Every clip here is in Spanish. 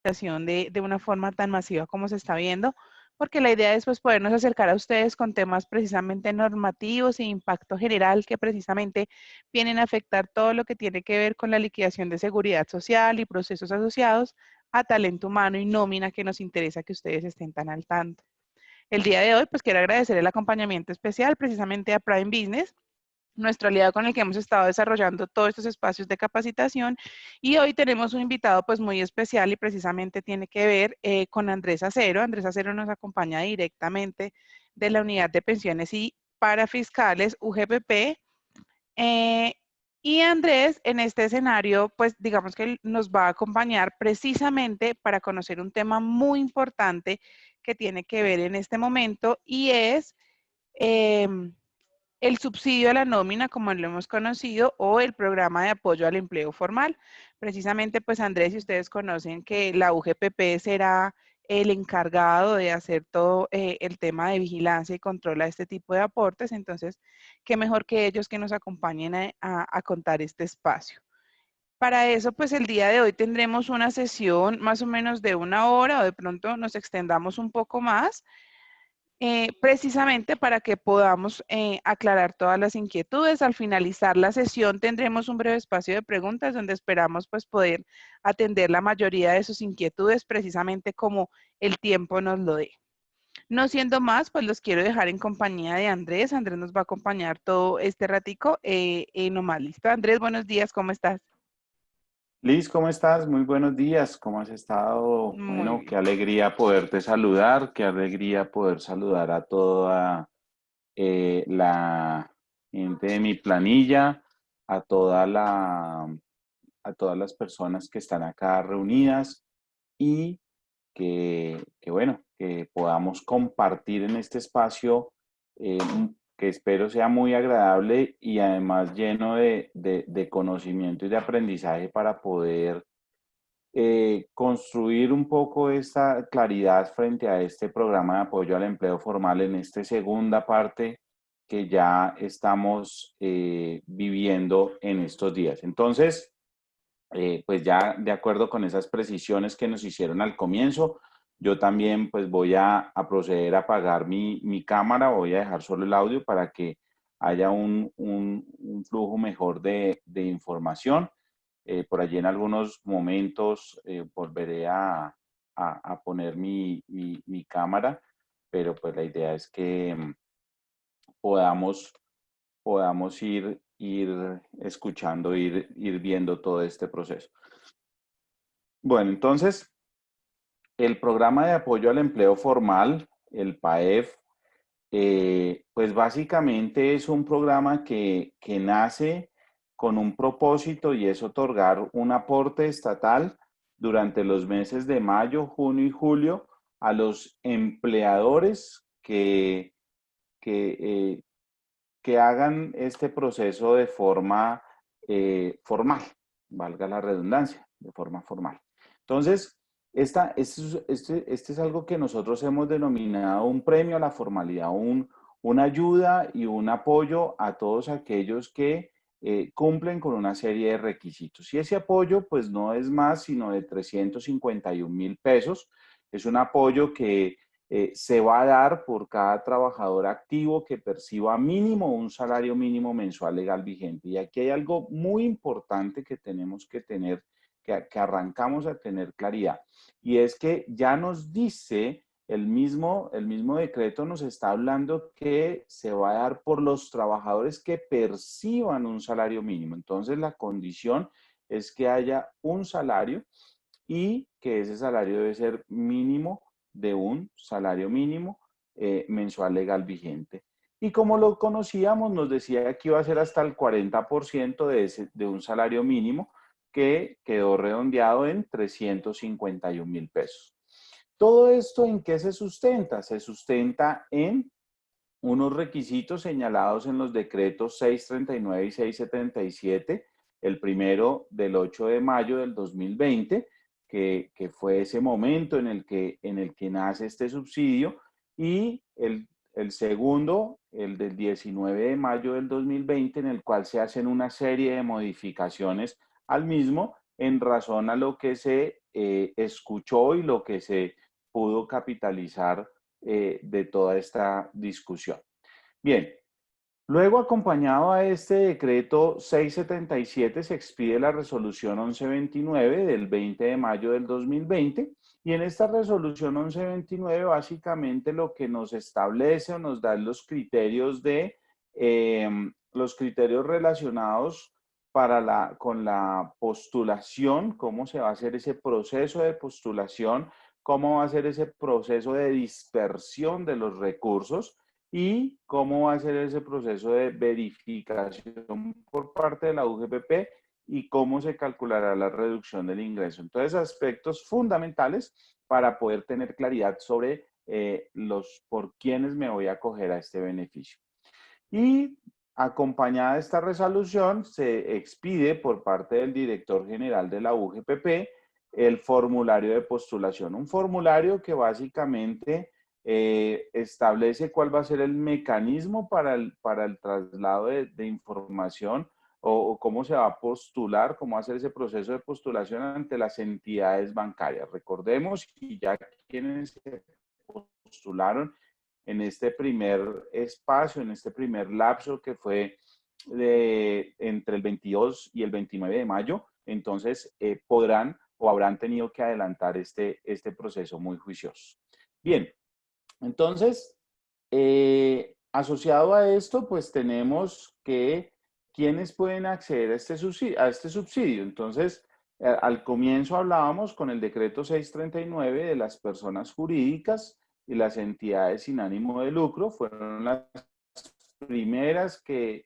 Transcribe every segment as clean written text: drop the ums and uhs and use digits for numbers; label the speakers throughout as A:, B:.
A: de una forma tan masiva como se está viendo, porque la idea es pues podernos acercar a ustedes con temas precisamente normativos e impacto general que precisamente vienen a afectar todo lo que tiene que ver con la liquidación de seguridad social y procesos asociados a talento humano y nómina, que nos interesa que ustedes estén tan al tanto. El día de hoy pues quiero agradecer el acompañamiento especial precisamente a Prime Business, nuestro aliado con el que hemos estado desarrollando todos estos espacios de capacitación, y hoy tenemos un invitado pues muy especial y precisamente tiene que ver con Andrés Acero. Andrés Acero nos acompaña directamente de la Unidad de Pensiones y Parafiscales UGPP, eh, y Andrés en este escenario pues digamos que nos va a acompañar precisamente para conocer un tema muy importante que tiene que ver en este momento, y es el subsidio a la nómina, como lo hemos conocido, o el programa de apoyo al empleo formal. Precisamente, pues Andrés, si ustedes conocen que la UGPP será el encargado de hacer todo el tema de vigilancia y control a este tipo de aportes, entonces, qué mejor que ellos que nos acompañen a contar este espacio. Para eso, pues el día de hoy tendremos una sesión más o menos de 1 hora, o de pronto nos extendamos un poco más, precisamente para que podamos aclarar todas las inquietudes. Al finalizar la sesión tendremos un breve espacio de preguntas donde esperamos pues poder atender la mayoría de sus inquietudes precisamente como el tiempo nos lo dé. No siendo más, pues los quiero dejar en compañía de Andrés. Andrés nos va a acompañar todo este ratico. Nomás listo. Andrés, buenos días, ¿cómo estás?
B: Liz, ¿cómo estás? Muy buenos días. ¿Cómo has estado?
A: Muy
B: Bueno, qué
A: bien.
B: alegría poderte saludar, qué alegría poder saludar a toda la gente de mi planilla, a a todas las personas que están acá reunidas y bueno, que podamos compartir en este espacio que espero sea muy agradable y además lleno de conocimiento y de aprendizaje para poder construir un poco esta claridad frente a este programa de apoyo al empleo formal en esta segunda parte que ya estamos viviendo en estos días. Entonces, pues ya de acuerdo con esas precisiones que nos hicieron al comienzo, yo también pues voy a proceder a apagar mi cámara, voy a dejar solo el audio para que haya un flujo mejor de información. Por allí en algunos momentos volveré a poner mi cámara, pero pues la idea es que podamos, podamos ir escuchando, ir viendo todo este proceso. Bueno, entonces, el programa de apoyo al empleo formal, el PAEF, pues básicamente es un programa que nace con un propósito y es otorgar un aporte estatal durante los meses de mayo, junio y julio a los empleadores que, eh, que hagan este proceso de forma formal, valga la redundancia, de forma formal. Entonces, este es algo que nosotros hemos denominado un premio a la formalidad, una ayuda y un apoyo a todos aquellos que cumplen con una serie de requisitos. Y ese apoyo, pues no es más sino de 351.000 pesos. Es un apoyo que se va a dar por cada trabajador activo que perciba mínimo un salario mínimo mensual legal vigente. Y aquí hay algo muy importante que tenemos que tener, que arrancamos a tener claridad. Y es que ya nos dice el mismo decreto nos está hablando que se va a dar por los trabajadores que perciban un salario mínimo. Entonces la condición es que haya un salario y que ese salario debe ser mínimo de un salario mínimo mensual legal vigente. Y como lo conocíamos, nos decía que iba a ser hasta el 40% de un salario mínimo que quedó redondeado en 351.000 pesos. ¿Todo esto en qué se sustenta? Se sustenta en unos requisitos señalados en los decretos 639 y 677, el primero del 8 de mayo del 2020, que fue ese momento en el que nace este subsidio, y el segundo, el del 19 de mayo del 2020, en el cual se hacen una serie de modificaciones al mismo, en razón a lo que se escuchó y lo que se pudo capitalizar de toda esta discusión. Bien, luego acompañado a este decreto 677 se expide la resolución 1129 del 20 de mayo del 2020 y en esta resolución 1129 básicamente lo que nos establece o nos da los criterios los criterios relacionados con la postulación, cómo se va a hacer ese proceso de postulación, cómo va a ser ese proceso de dispersión de los recursos y cómo va a ser ese proceso de verificación por parte de la UGPP y cómo se calculará la reducción del ingreso. Entonces, aspectos fundamentales para poder tener claridad sobre por quiénes me voy a acoger a este beneficio. Y acompañada de esta resolución, se expide por parte del director general de la UGPP el formulario de postulación. Un formulario que básicamente establece cuál va a ser el mecanismo para el traslado de información o cómo se va a postular, cómo va a hacer ese proceso de postulación ante las entidades bancarias. Recordemos que ya quienes se postularon en este primer espacio, en este primer lapso que fue entre el 22 y el 29 de mayo, entonces podrán o habrán tenido que adelantar este proceso muy juicioso. Bien, entonces, asociado a esto, pues tenemos que quiénes pueden acceder a este subsidio. Entonces, al comienzo hablábamos con el decreto 639 de las personas jurídicas y las entidades sin ánimo de lucro. Fueron las primeras que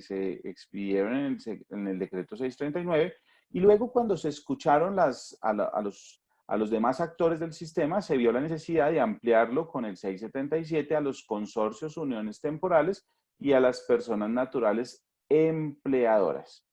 B: se expidieron en el decreto 639. Y luego cuando se escucharon a los demás actores del sistema, se vio la necesidad de ampliarlo con el 677 a los consorcios, uniones temporales y a las personas naturales empleadoras.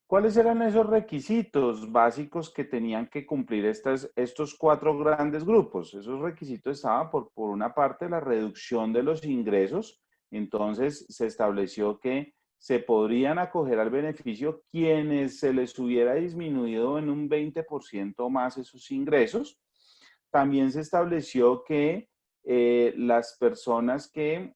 B: ¿Cuáles eran esos requisitos básicos que tenían que cumplir estos cuatro grandes grupos? Esos requisitos estaban por una parte la reducción de los ingresos. Entonces se estableció que se podrían acoger al beneficio quienes se les hubiera disminuido en un 20% más esos ingresos. También se estableció que las personas que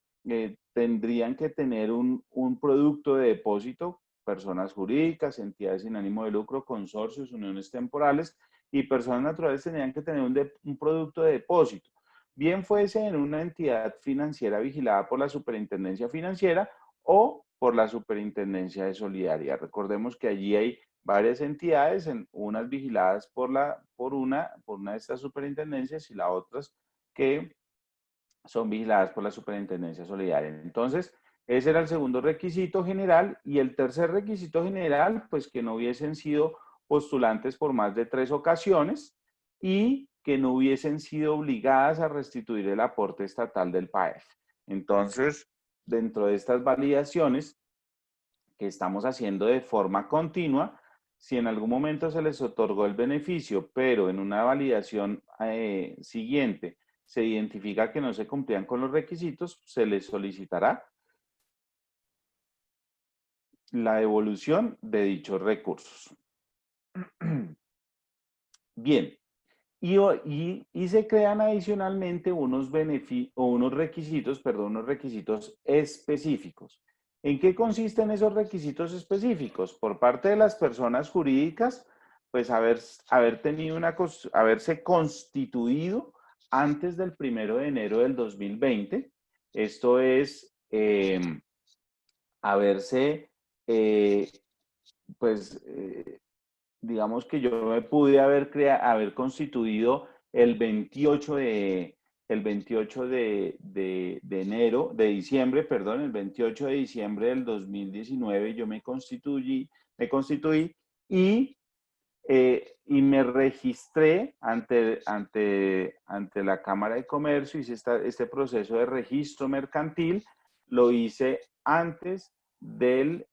B: tendrían que tener un producto de depósito, personas jurídicas, entidades sin ánimo de lucro, consorcios, uniones temporales y personas naturales tendrían que tener un producto de depósito, bien fuese en una entidad financiera vigilada por la Superintendencia Financiera o por la Superintendencia de Solidaridad. Recordemos que allí hay varias entidades, unas vigiladas por una de estas superintendencias y las otras que son vigiladas por la Superintendencia Solidaria. Entonces, ese era el segundo requisito general. Y el tercer requisito general, pues que no hubiesen sido postulantes por más de 3 ocasiones y que no hubiesen sido obligadas a restituir el aporte estatal del PAEF. Entonces, dentro de estas validaciones que estamos haciendo de forma continua, si en algún momento se les otorgó el beneficio, pero en una validación siguiente se identifica que no se cumplían con los requisitos, se les solicitará la devolución de dichos recursos. Bien, y se crean adicionalmente unos requisitos específicos. ¿En qué consisten esos requisitos específicos? Por parte de las personas jurídicas, pues haberse constituido antes del 1 de enero del 2020. Esto es haberse, digamos que yo me pude haber constituido el 28 de diciembre del 2019, yo me constituí y me registré ante la Cámara de Comercio, hice este proceso de registro mercantil, lo hice antes del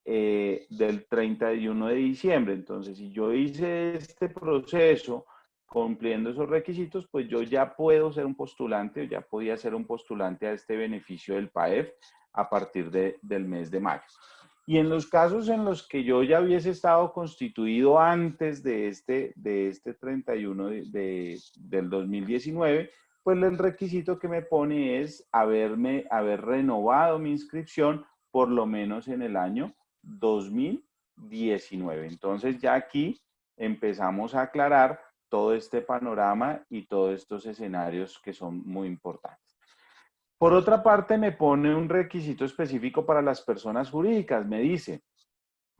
B: 31 de diciembre. Entonces, si yo hice este proceso cumpliendo esos requisitos, pues yo ya puedo ser un postulante, o ya podía ser un postulante a este beneficio del PAEF a partir del mes de mayo. Y en los casos en los que yo ya hubiese estado constituido antes de este 31 del 2019, pues el requisito que me pone es haber renovado mi inscripción por lo menos en el año 2019. Entonces ya aquí empezamos a aclarar todo este panorama y todos estos escenarios que son muy importantes. Por otra parte, me pone un requisito específico para las personas jurídicas. Me dice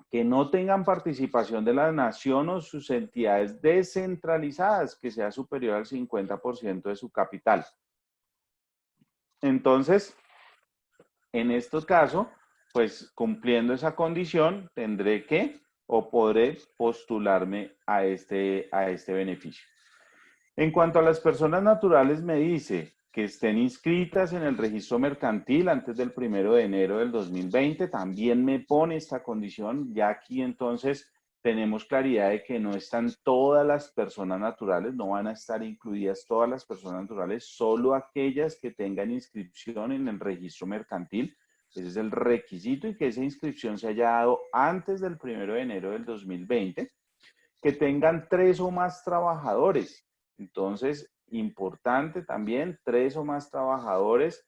B: que no tengan participación de la nación o sus entidades descentralizadas que sea superior al 50% de su capital. Entonces, en este caso, pues cumpliendo esa condición, tendré que o podré postularme a este beneficio. En cuanto a las personas naturales, me dice que estén inscritas en el registro mercantil antes del 1 de enero del 2020. También me pone esta condición. Ya aquí entonces tenemos claridad de que no están todas las personas naturales, no van a estar incluidas todas las personas naturales, solo aquellas que tengan inscripción en el registro mercantil. Ese es el requisito, y que esa inscripción se haya dado antes del 1 de enero del 2020. Que tengan 3 o más trabajadores. Entonces, importante también, 3 o más trabajadores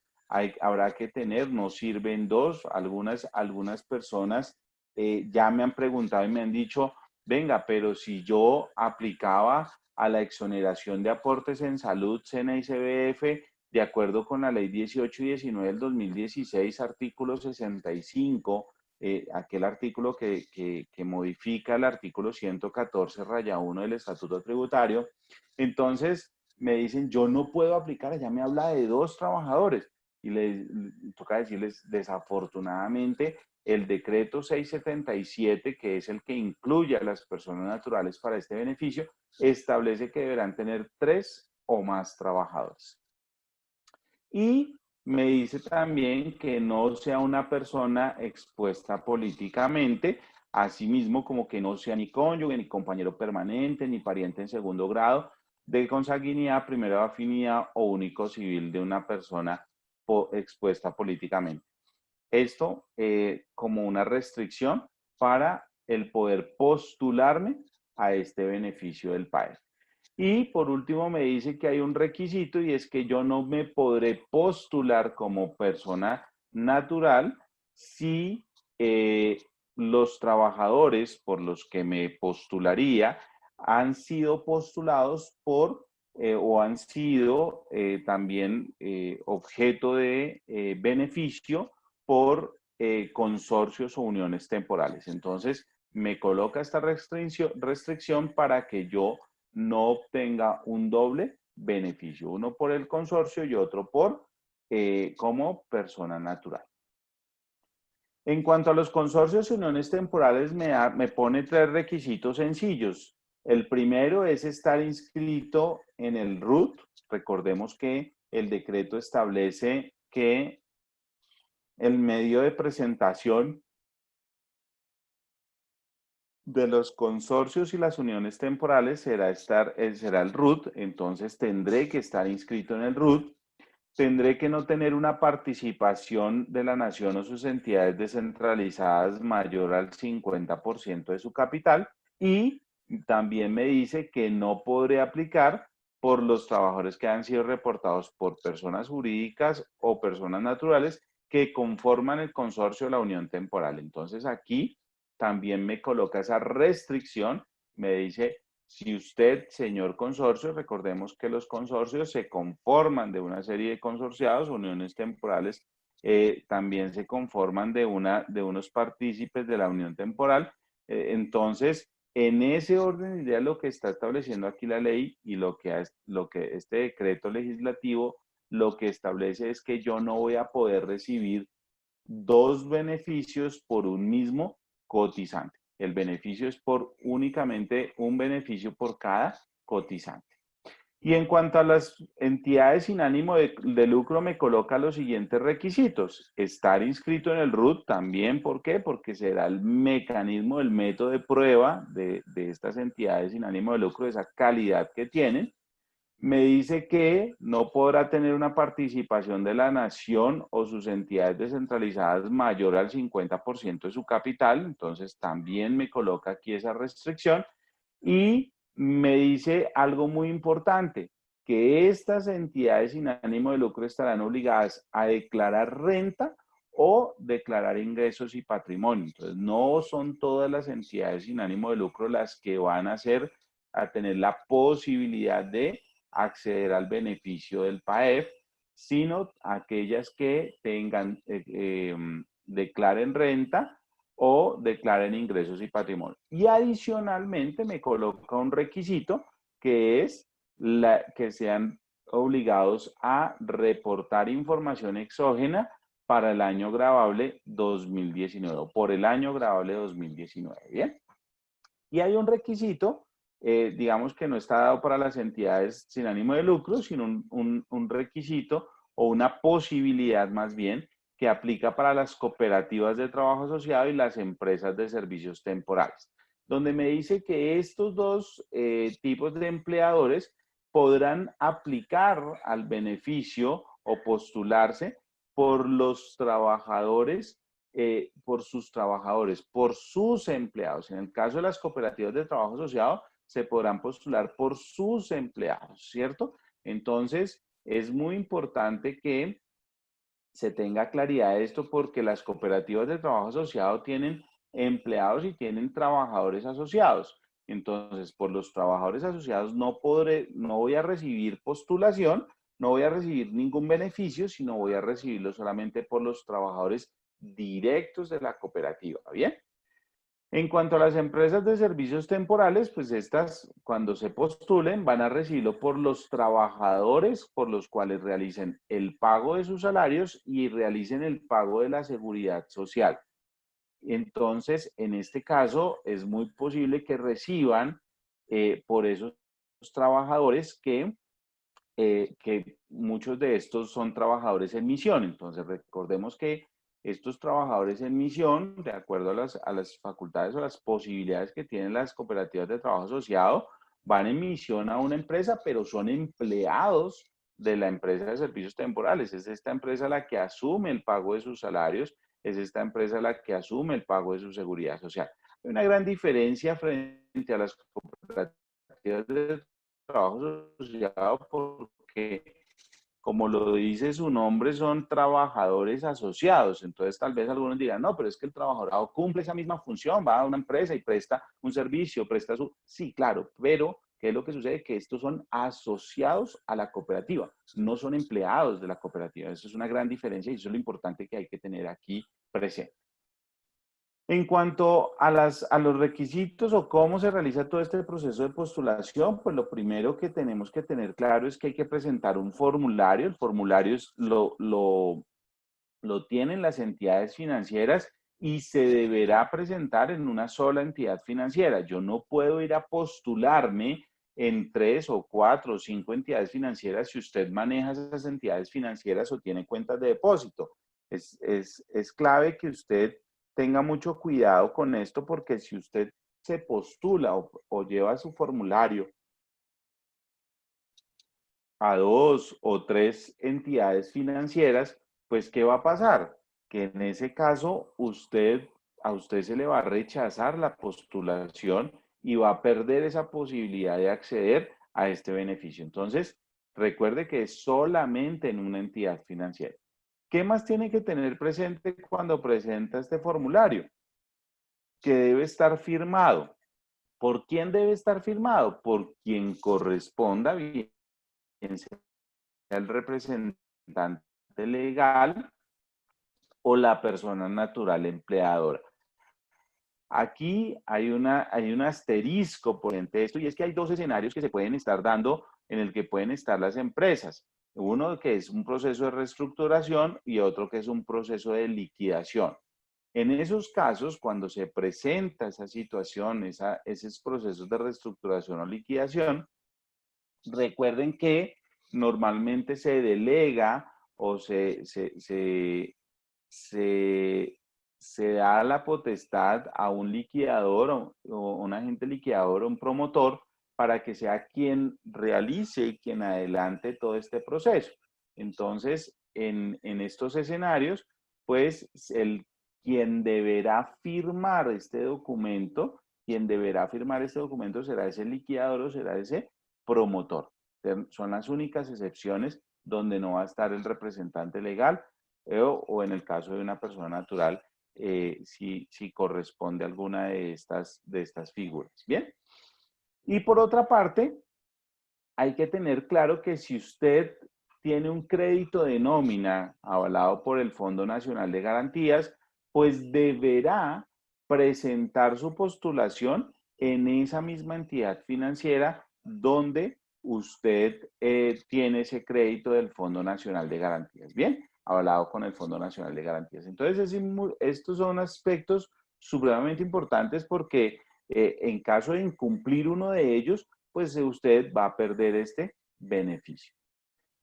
B: habrá que tener, no sirven 2. Algunas personas ya me han preguntado y me han dicho, venga, pero si yo aplicaba a la exoneración de aportes en salud, SENA y CBF, de acuerdo con la ley 18 y 19 del 2016, artículo 65, aquel artículo que modifica el artículo 114-1 del Estatuto Tributario. Entonces me dicen, yo no puedo aplicar, allá me habla de 2 trabajadores. Y les toca decirles, desafortunadamente, el decreto 677, que es el que incluye a las personas naturales para este beneficio, establece que deberán tener 3 o más trabajadores. Y me dice también que no sea una persona expuesta políticamente, asimismo como que no sea ni cónyuge, ni compañero permanente, ni pariente en segundo grado, de consanguinidad, primera afinidad o único civil de una persona expuesta políticamente. Esto como una restricción para el poder postularme a este beneficio del PAE. Y por último me dice que hay un requisito, y es que yo no me podré postular como persona natural si los trabajadores por los que me postularía han sido postulados por o han sido también objeto de beneficio por consorcios o uniones temporales. Entonces, me coloca esta restricción para que yo no obtenga un doble beneficio, uno por el consorcio y otro por como persona natural. En cuanto a los consorcios y uniones temporales, me pone 3 requisitos sencillos. El primero es estar inscrito en el RUT. Recordemos que el decreto establece que el medio de presentación de los consorcios y las uniones temporales será el RUT. Entonces tendré que estar inscrito en el RUT. Tendré que no tener una participación de la nación o sus entidades descentralizadas mayor al 50% de su capital, y también me dice que no podré aplicar por los trabajadores que han sido reportados por personas jurídicas o personas naturales que conforman el consorcio o la unión temporal. Entonces aquí también me coloca esa restricción, me dice, si usted, señor consorcio, recordemos que los consorcios se conforman de una serie de consorciados, uniones temporales, también se conforman de unos partícipes de la unión temporal. Entonces, en ese orden de ideas, lo que está estableciendo aquí la ley y lo que este decreto legislativo lo que establece es que yo no voy a poder recibir 2 beneficios por un mismo cotizante. El beneficio es por únicamente un beneficio por cada cotizante. Y en cuanto a las entidades sin ánimo de lucro, me coloca los siguientes requisitos. Estar inscrito en el RUT también, ¿por qué? Porque será el mecanismo, el método de prueba de estas entidades sin ánimo de lucro, de esa calidad que tienen. Me dice que no podrá tener una participación de la nación o sus entidades descentralizadas mayor al 50% de su capital, entonces también me coloca aquí esa restricción y me dice algo muy importante, que estas entidades sin ánimo de lucro estarán obligadas a declarar renta o declarar ingresos y patrimonio. Entonces, no son todas las entidades sin ánimo de lucro las que van a tener la posibilidad de acceder al beneficio del PAEF, sino aquellas que tengan, declaren renta o declaren ingresos y patrimonio. Y adicionalmente me coloca un requisito que es que sean obligados a reportar información exógena para el año gravable 2019, o por el año gravable 2019, ¿bien? Y hay un requisito, digamos que no está dado para las entidades sin ánimo de lucro, sino un requisito o una posibilidad más bien que aplica para las cooperativas de trabajo asociado y las empresas de servicios temporales, donde me dice que estos dos tipos de empleadores podrán aplicar al beneficio o postularse por los trabajadores por sus trabajadores, por sus empleados. En el caso de las cooperativas de trabajo asociado, se podrán postular por sus empleados, ¿cierto? Entonces, es muy importante que se tenga claridad de esto porque las cooperativas de trabajo asociado tienen empleados y tienen trabajadores asociados. Entonces, por los trabajadores asociados no voy a recibir postulación, no voy a recibir ningún beneficio, sino voy a recibirlo solamente por los trabajadores directos de la cooperativa, ¿bien? En cuanto a las empresas de servicios temporales, pues estas cuando se postulen van a recibirlo por los trabajadores por los cuales realicen el pago de sus salarios y realicen el pago de la seguridad social. Entonces, en este caso, es muy posible que reciban por esos trabajadores que muchos de estos son trabajadores en misión. Entonces, recordemos que estos trabajadores en misión, de acuerdo a las facultades o las posibilidades que tienen las cooperativas de trabajo asociado, van en misión a una empresa, pero son empleados de la empresa de servicios temporales. Es esta empresa la que asume el pago de sus salarios, es esta empresa la que asume el pago de su seguridad social. Hay una gran diferencia frente a las cooperativas de trabajo asociado porque, como lo dice su nombre, son trabajadores asociados. Entonces, tal vez algunos dirán, no, pero es que el trabajador cumple esa misma función, va a una empresa y presta un servicio, presta su... Sí, claro, pero ¿qué es lo que sucede? Que estos son asociados a la cooperativa, no son empleados de la cooperativa. Eso es una gran diferencia y eso es lo importante que hay que tener aquí presente. En cuanto a los requisitos o cómo se realiza todo este proceso de postulación, pues lo primero que tenemos que tener claro es que hay que presentar un formulario. El formulario lo tienen las entidades financieras y se deberá presentar en una sola entidad financiera. Yo no puedo ir a postularme en 3 o 4 o 5 entidades financieras si usted maneja esas entidades financieras o tiene cuentas de depósito. Es clave que usted tenga mucho cuidado con esto porque si usted se postula o lleva su formulario a 2 o 3 entidades financieras, pues ¿qué va a pasar? Que en ese caso a usted se le va a rechazar la postulación y va a perder esa posibilidad de acceder a este beneficio. Entonces, recuerde que es solamente en una entidad financiera. ¿Qué más tiene que tener presente cuando presenta este formulario? Que debe estar firmado. ¿Por quién debe estar firmado? Por quien corresponda, bien sea el representante legal o la persona natural empleadora. Aquí hay un asterisco por entre esto y es que hay dos escenarios que se pueden estar dando en el que pueden estar las empresas. Uno que es un proceso de reestructuración y otro que es un proceso de liquidación. En esos casos, cuando se presenta esa situación, esos procesos de reestructuración o liquidación, recuerden que normalmente se delega o se da la potestad a un liquidador o un agente liquidador o un promotor para que sea quien realice y quien adelante todo este proceso. Entonces, en estos escenarios, pues quien deberá firmar este documento, será ese liquidador o será ese promotor. Son las únicas excepciones donde no va a estar el representante legal o en el caso de una persona natural, si corresponde a alguna de estas figuras. Bien. Y por otra parte, hay que tener claro que si usted tiene un crédito de nómina avalado por el Fondo Nacional de Garantías, pues deberá presentar su postulación en esa misma entidad financiera donde usted tiene ese crédito del Fondo Nacional de Garantías. Bien, avalado con el Fondo Nacional de Garantías. Entonces, estos son aspectos supremamente importantes porque en caso de incumplir uno de ellos, pues usted va a perder este beneficio.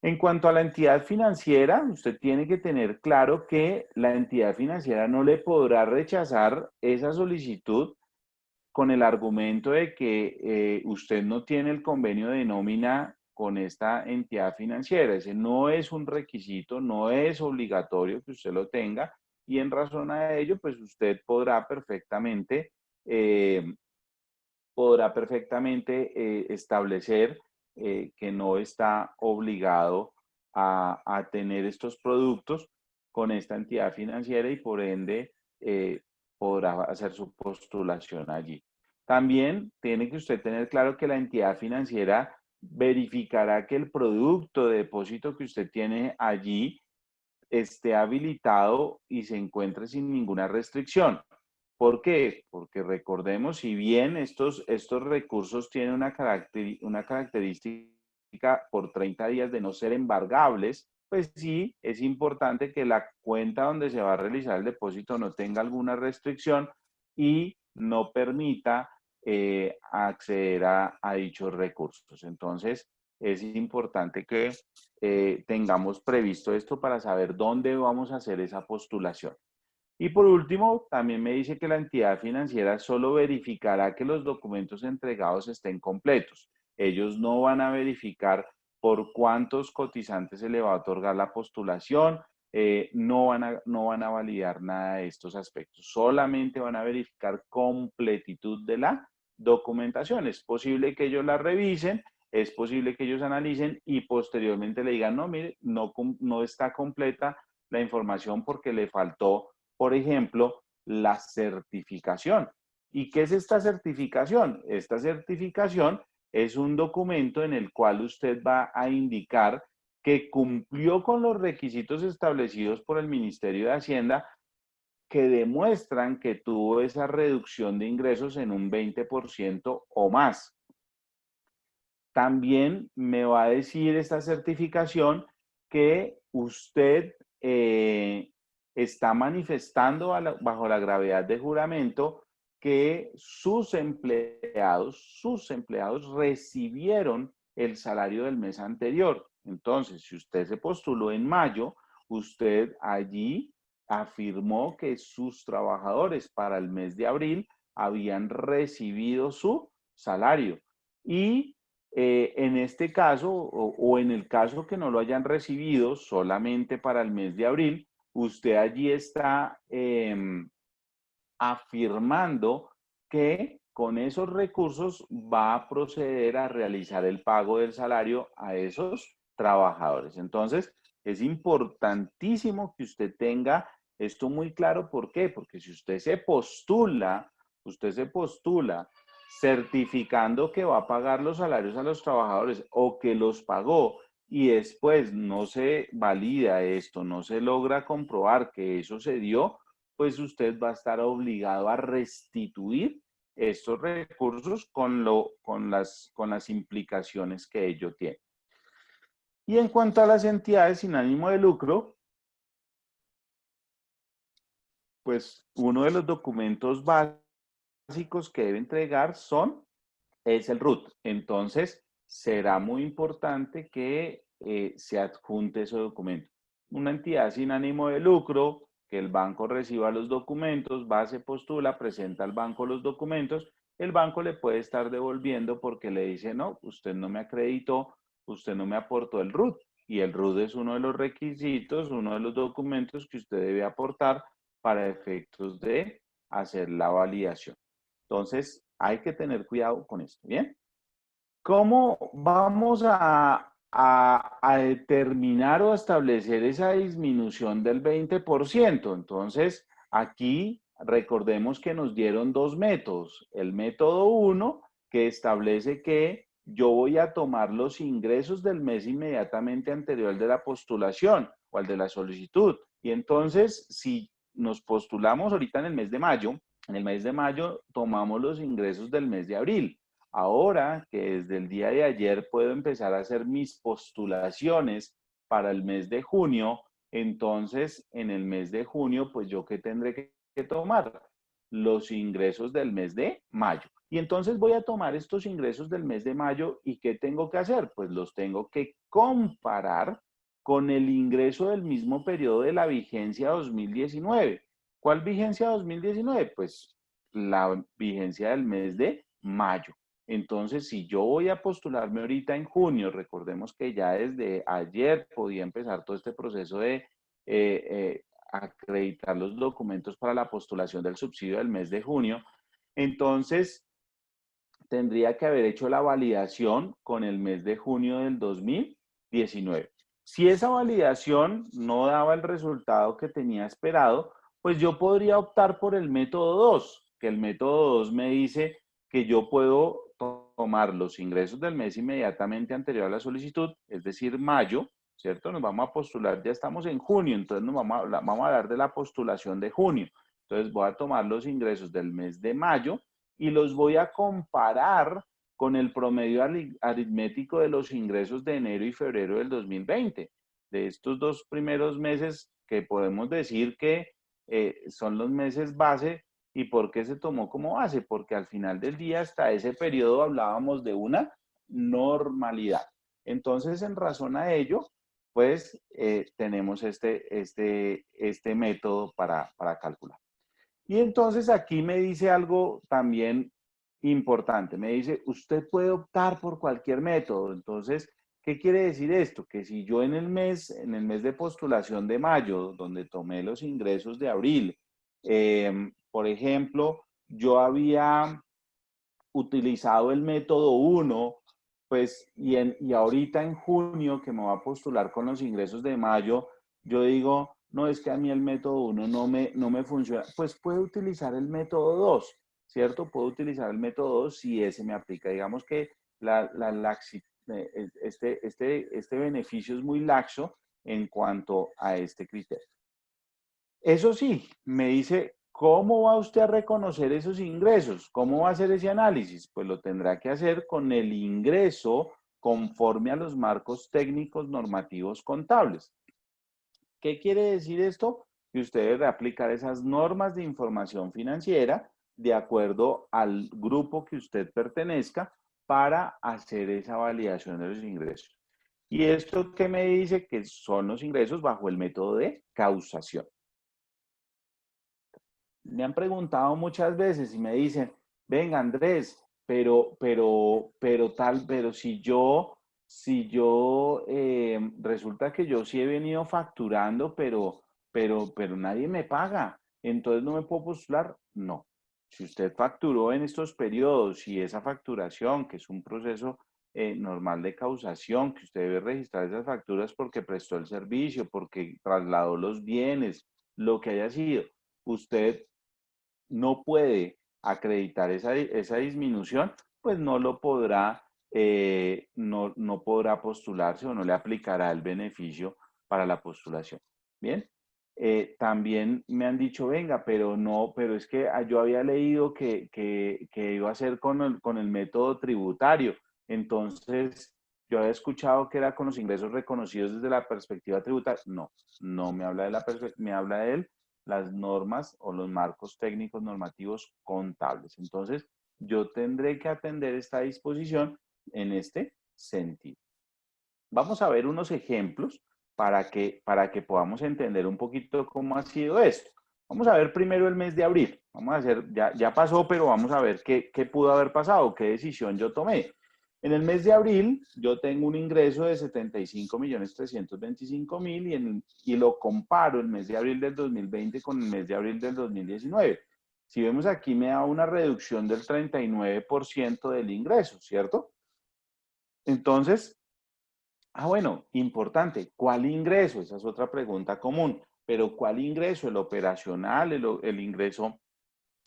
B: En cuanto a la entidad financiera, usted tiene que tener claro que la entidad financiera no le podrá rechazar esa solicitud con el argumento de que usted no tiene el convenio de nómina con esta entidad financiera. Ese no es un requisito, no es obligatorio que usted lo tenga y en razón a ello, pues usted podrá perfectamente establecer que no está obligado a tener estos productos con esta entidad financiera y por ende podrá hacer su postulación allí. También tiene que usted tener claro que la entidad financiera verificará que el producto de depósito que usted tiene allí esté habilitado y se encuentre sin ninguna restricción. ¿Por qué? Porque recordemos, si bien estos recursos tienen una característica por 30 días de no ser embargables, pues sí, es importante que la cuenta donde se va a realizar el depósito no tenga alguna restricción y no permita acceder a dichos recursos. Entonces, es importante que tengamos previsto esto para saber dónde vamos a hacer esa postulación. Y por último, también me dice que la entidad financiera solo verificará que los documentos entregados estén completos. Ellos no van a verificar por cuántos cotizantes se le va a otorgar la postulación, no van a validar nada de estos aspectos. Solamente van a verificar completitud de la documentación. Es posible que ellos la revisen, es posible que ellos analicen y posteriormente le digan, no, mire, no está completa la información porque le faltó, por ejemplo, la certificación. ¿Y qué es esta certificación? Esta certificación es un documento en el cual usted va a indicar que cumplió con los requisitos establecidos por el Ministerio de Hacienda que demuestran que tuvo esa reducción de ingresos en un 20% o más. También me va a decir esta certificación que usted está manifestando bajo la gravedad de juramento que sus empleados recibieron el salario del mes anterior. Entonces, si usted se postuló en mayo, usted allí afirmó que sus trabajadores para el mes de abril habían recibido su salario. Y en este caso, o en el caso que no lo hayan recibido solamente para el mes de abril, usted allí está afirmando que con esos recursos va a proceder a realizar el pago del salario a esos trabajadores. Entonces, es importantísimo que usted tenga esto muy claro. ¿Por qué? Porque si usted se postula certificando que va a pagar los salarios a los trabajadores o que los pagó y después no se valida esto, no se logra comprobar que eso se dio, pues usted va a estar obligado a restituir estos recursos con las implicaciones que ello tiene. Y en cuanto a las entidades sin ánimo de lucro, pues uno de los documentos básicos que debe entregar es el RUT. Entonces, será muy importante que se adjunte ese documento. Una entidad sin ánimo de lucro, que el banco reciba los documentos, va, se postula, presenta al banco los documentos, el banco le puede estar devolviendo porque le dice, no, usted no me acreditó, usted no me aportó el RUT. Y el RUT es uno de los requisitos, uno de los documentos que usted debe aportar para efectos de hacer la validación. Entonces, hay que tener cuidado con esto, ¿bien? ¿Cómo vamos a determinar o establecer esa disminución del 20%? Entonces, aquí recordemos que nos dieron dos métodos. El método 1, que establece que yo voy a tomar los ingresos del mes inmediatamente anterior de la postulación o al de la solicitud. Y entonces, si nos postulamos ahorita en el mes de mayo, en el mes de mayo tomamos los ingresos del mes de abril. Ahora que desde el día de ayer puedo empezar a hacer mis postulaciones para el mes de junio, entonces en el mes de junio, pues yo qué tendré que tomar los ingresos del mes de mayo. Y entonces voy a tomar estos ingresos del mes de mayo y ¿qué tengo que hacer? Pues los tengo que comparar con el ingreso del mismo periodo de la vigencia 2019. ¿Cuál vigencia 2019? Pues la vigencia del mes de mayo. Entonces, si yo voy a postularme ahorita en junio, recordemos que ya desde ayer podía empezar todo este proceso de acreditar los documentos para la postulación del subsidio del mes de junio, entonces tendría que haber hecho la validación con el mes de junio del 2019. Si esa validación no daba el resultado que tenía esperado, pues yo podría optar por el método 2, que el método 2 me dice que yo puedo tomar los ingresos del mes inmediatamente anterior a la solicitud, es decir, mayo, ¿cierto? Nos vamos a postular, ya estamos en junio, entonces vamos a hablar de la postulación de junio. Entonces voy a tomar los ingresos del mes de mayo y los voy a comparar con el promedio aritmético de los ingresos de enero y febrero del 2020. De estos dos primeros meses que podemos decir que son los meses base. ¿Y por qué se tomó como base? Porque al final del día, hasta ese periodo hablábamos de una normalidad. Entonces, en razón a ello, pues tenemos este método para calcular. Y entonces aquí me dice algo también importante. Me dice, usted puede optar por cualquier método. Entonces, ¿qué quiere decir esto? Que si yo en el mes de postulación de mayo, donde tomé los ingresos de abril, por ejemplo, yo había utilizado el método 1, pues, y ahorita en junio que me voy a postular con los ingresos de mayo, yo digo, no, es que a mí el método 1 no me funciona, pues puedo utilizar el método 2, ¿cierto? Puedo utilizar el método 2 si ese me aplica. Digamos que este beneficio es muy laxo en cuanto a este criterio. Eso sí, me dice, ¿cómo va usted a reconocer esos ingresos? ¿Cómo va a hacer ese análisis? Pues lo tendrá que hacer con el ingreso conforme a los marcos técnicos normativos contables. ¿Qué quiere decir esto? Que usted debe aplicar esas normas de información financiera de acuerdo al grupo que usted pertenezca para hacer esa validación de los ingresos. ¿Y esto qué me dice? Que son los ingresos bajo el método de causación. Me han preguntado muchas veces y me dicen, venga Andrés, pero si yo resulta que yo sí he venido facturando, pero nadie me paga, entonces no me puedo postular. No. Si usted facturó en estos periodos y esa facturación, que es un proceso normal de causación, que usted debe registrar esas facturas porque prestó el servicio, porque trasladó los bienes, lo que haya sido, usted no puede acreditar esa disminución, pues no lo podrá, no podrá postularse o no le aplicará el beneficio para la postulación. Bien. También me han dicho, venga, pero es que yo había leído que iba a ser con el método tributario. Entonces, yo había escuchado que era con los ingresos reconocidos desde la perspectiva tributaria. No, no me habla de la perspectiva, me habla de él las normas o los marcos técnicos normativos contables. Entonces, yo tendré que atender esta disposición en este sentido. Vamos a ver unos ejemplos para que podamos entender un poquito cómo ha sido esto. Vamos a ver primero el mes de abril. Vamos a hacer, ya pasó, pero vamos a ver qué pudo haber pasado, qué decisión yo tomé. En el mes de abril yo tengo un ingreso de 75.325.000 y lo comparo el mes de abril del 2020 con el mes de abril del 2019. Si vemos aquí me da una reducción del 39% del ingreso, ¿cierto? Entonces, bueno, importante, ¿cuál ingreso? Esa es otra pregunta común, pero ¿cuál ingreso? ¿El operacional, el ingreso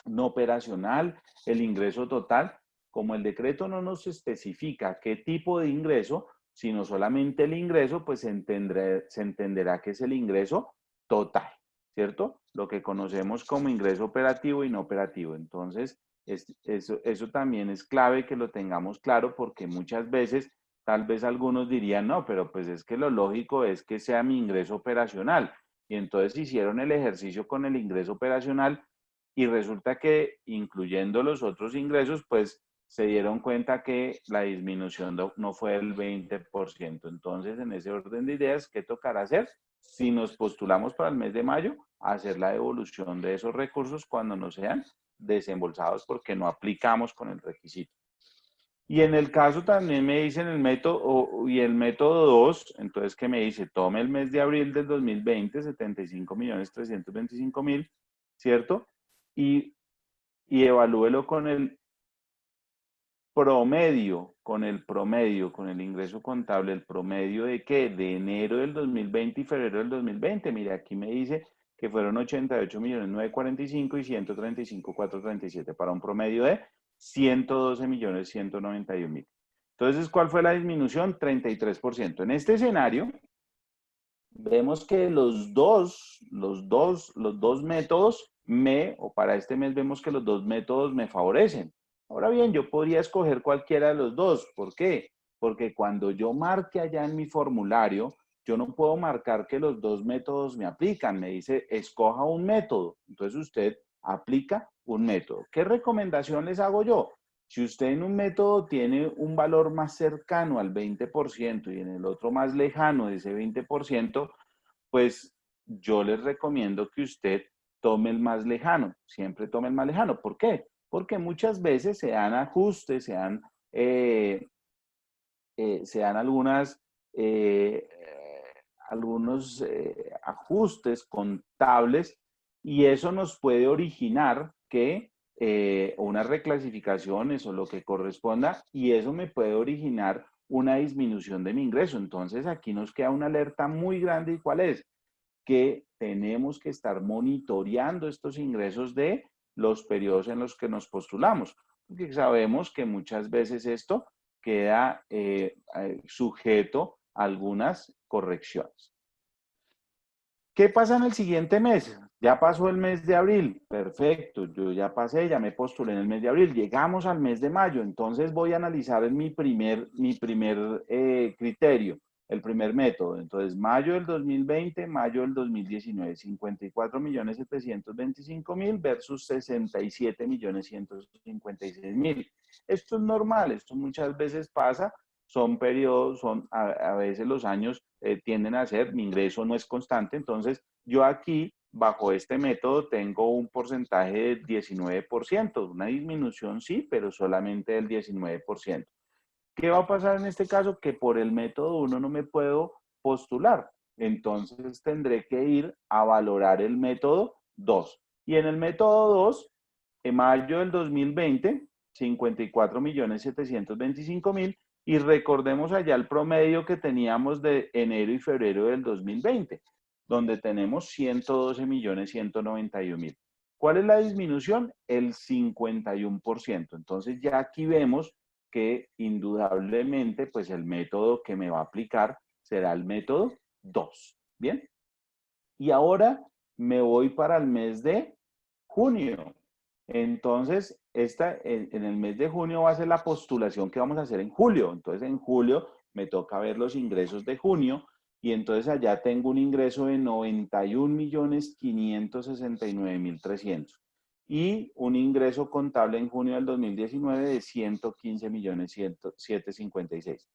B: no operacional, el ingreso total? Como el decreto no nos especifica qué tipo de ingreso, sino solamente el ingreso, pues se entenderá que es el ingreso total, ¿cierto? Lo que conocemos como ingreso operativo y no operativo. Entonces, eso también es clave que lo tengamos claro porque muchas veces, tal vez algunos dirían, no, pero pues es que lo lógico es que sea mi ingreso operacional. Y entonces hicieron el ejercicio con el ingreso operacional y resulta que incluyendo los otros ingresos, pues se dieron cuenta que la disminución no fue del 20%. Entonces, en ese orden de ideas, ¿qué tocará hacer? Si nos postulamos para el mes de mayo, hacer la devolución de esos recursos cuando no sean desembolsados porque no aplicamos con el requisito. Y en el caso también me dicen el método, y el método 2, entonces que me dice, tome el mes de abril del 2020, 75.325.000, ¿cierto? Y, y evalúelo con el promedio, con el ingreso contable, el promedio de qué, de enero del 2020 y febrero del 2020. Mire, aquí me dice que fueron 88.945.000 y 135.437 para un promedio de 112.191.000. Entonces, ¿cuál fue la disminución? 33%. En este escenario, vemos que los dos métodos o para este mes vemos que los dos métodos me favorecen. Ahora bien, yo podría escoger cualquiera de los dos. ¿Por qué? Porque cuando yo marque allá en mi formulario, yo no puedo marcar que los dos métodos me aplican. Me dice, escoja un método. Entonces usted aplica un método. ¿Qué recomendación les hago yo? Si usted en un método tiene un valor más cercano al 20% y en el otro más lejano de ese 20%, pues yo les recomiendo que usted tome el más lejano, siempre tome el más lejano. ¿Por qué? Porque muchas veces se dan ajustes, se dan eh, algunos ajustes contables y eso nos puede originar que unas reclasificaciones o lo que corresponda y eso me puede originar una disminución de mi ingreso. Entonces aquí nos queda una alerta muy grande y ¿cuál es? Que tenemos que estar monitoreando estos ingresos de los periodos en los que nos postulamos, porque sabemos que muchas veces esto queda sujeto a algunas correcciones. ¿Qué pasa en el siguiente mes? Ya pasó el mes de abril, perfecto, yo ya pasé, ya me postulé en el mes de abril, llegamos al mes de mayo, entonces voy a analizar en mi primer criterio, el primer método. Entonces, mayo del 2020, mayo del 2019, 54.725.000 versus 67.156.000. Esto es normal, esto muchas veces pasa, son periodos, a veces los años tienden a ser, mi ingreso no es constante, entonces yo aquí, bajo este método, tengo un porcentaje del 19%, una disminución sí, pero solamente del 19%. ¿Qué va a pasar en este caso? Que por el método 1 no me puedo postular, entonces tendré que ir a valorar el método 2. Y en el método 2, en mayo del 2020, 54.725.000, y recordemos allá el promedio que teníamos de enero y febrero del 2020, donde tenemos 112.191.000. ¿Cuál es la disminución? El 51%. Entonces ya aquí vemos que indudablemente pues el método que me va a aplicar será el método 2. ¿Bien? Y ahora me voy para el mes de junio. Entonces, en el mes de junio va a ser la postulación que vamos a hacer en julio. Entonces, en julio me toca ver los ingresos de junio y entonces allá tengo un ingreso de 91.569.300 y un ingreso contable en junio del 2019 de 115.756.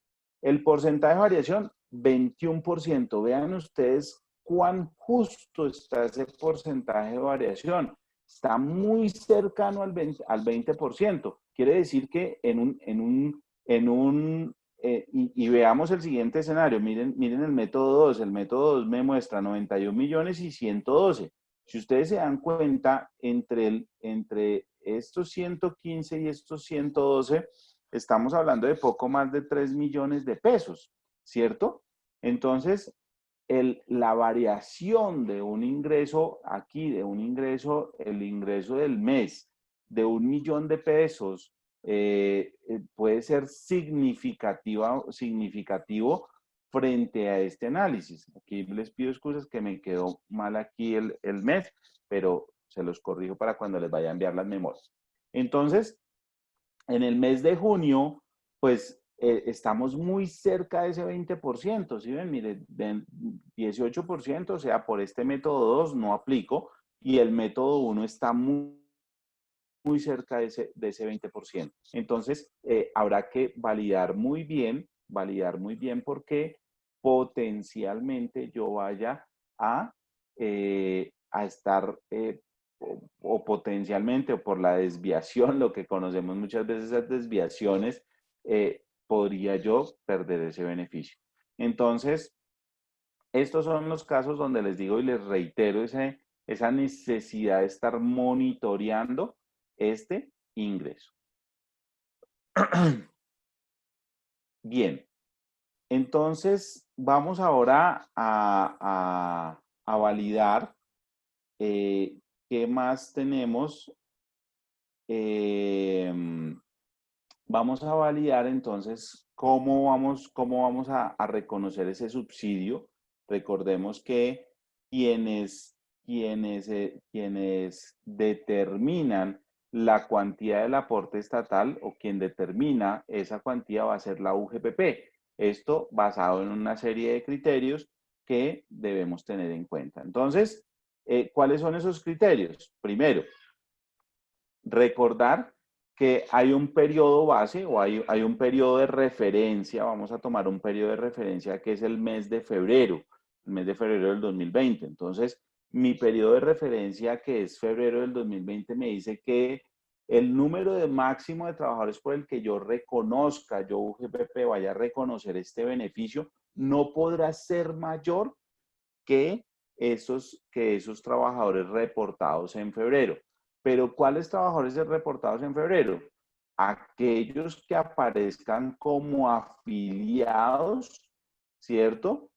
B: El porcentaje de variación, 21%. Vean ustedes cuán justo está ese porcentaje de variación. Está muy cercano al 20%. Quiere decir que y veamos el siguiente escenario. Miren el método 2. El método 2 me muestra 91 millones y 112. Si ustedes se dan cuenta, entre estos 115 y estos 112, estamos hablando de poco más de 3 millones de pesos, ¿cierto? Entonces, la variación de un ingreso aquí, el ingreso del mes de 1 millón de pesos, puede ser significativo frente a este análisis. Aquí les pido excusas que me quedó mal aquí el mes, pero se los corrijo para cuando les vaya a enviar las memorias. Entonces, en el mes de junio, pues estamos muy cerca de ese 20%, ¿sí ven? Miren, 18%, o sea, por este método 2 no aplico, y el método 1 está muy cerca de ese 20%. Entonces, habrá que validar muy bien porque potencialmente yo vaya a estar, o potencialmente, o por la desviación, lo que conocemos muchas veces as desviaciones, podría yo perder ese beneficio. Entonces, estos son los casos donde les digo y les reitero esa necesidad de estar monitoreando este ingreso. Bien, entonces vamos ahora a validar qué más tenemos. Vamos a validar entonces cómo vamos a reconocer ese subsidio. Recordemos que quienes determinan la cuantía del aporte estatal, o quien determina esa cuantía, va a ser la UGPP. Esto basado en una serie de criterios que debemos tener en cuenta. Entonces, ¿cuáles son esos criterios? Primero, recordar que hay un periodo base, o hay un periodo de referencia. Vamos a tomar un periodo de referencia que es el mes de febrero del 2020. Entonces, mi periodo de referencia, que es febrero del 2020, me dice que el número de máximo de trabajadores por el que yo reconozca, yo UGPP vaya a reconocer este beneficio, no podrá ser mayor que esos trabajadores reportados en febrero. Pero ¿cuáles trabajadores reportados en febrero? Aquellos que aparezcan como afiliados, ¿cierto?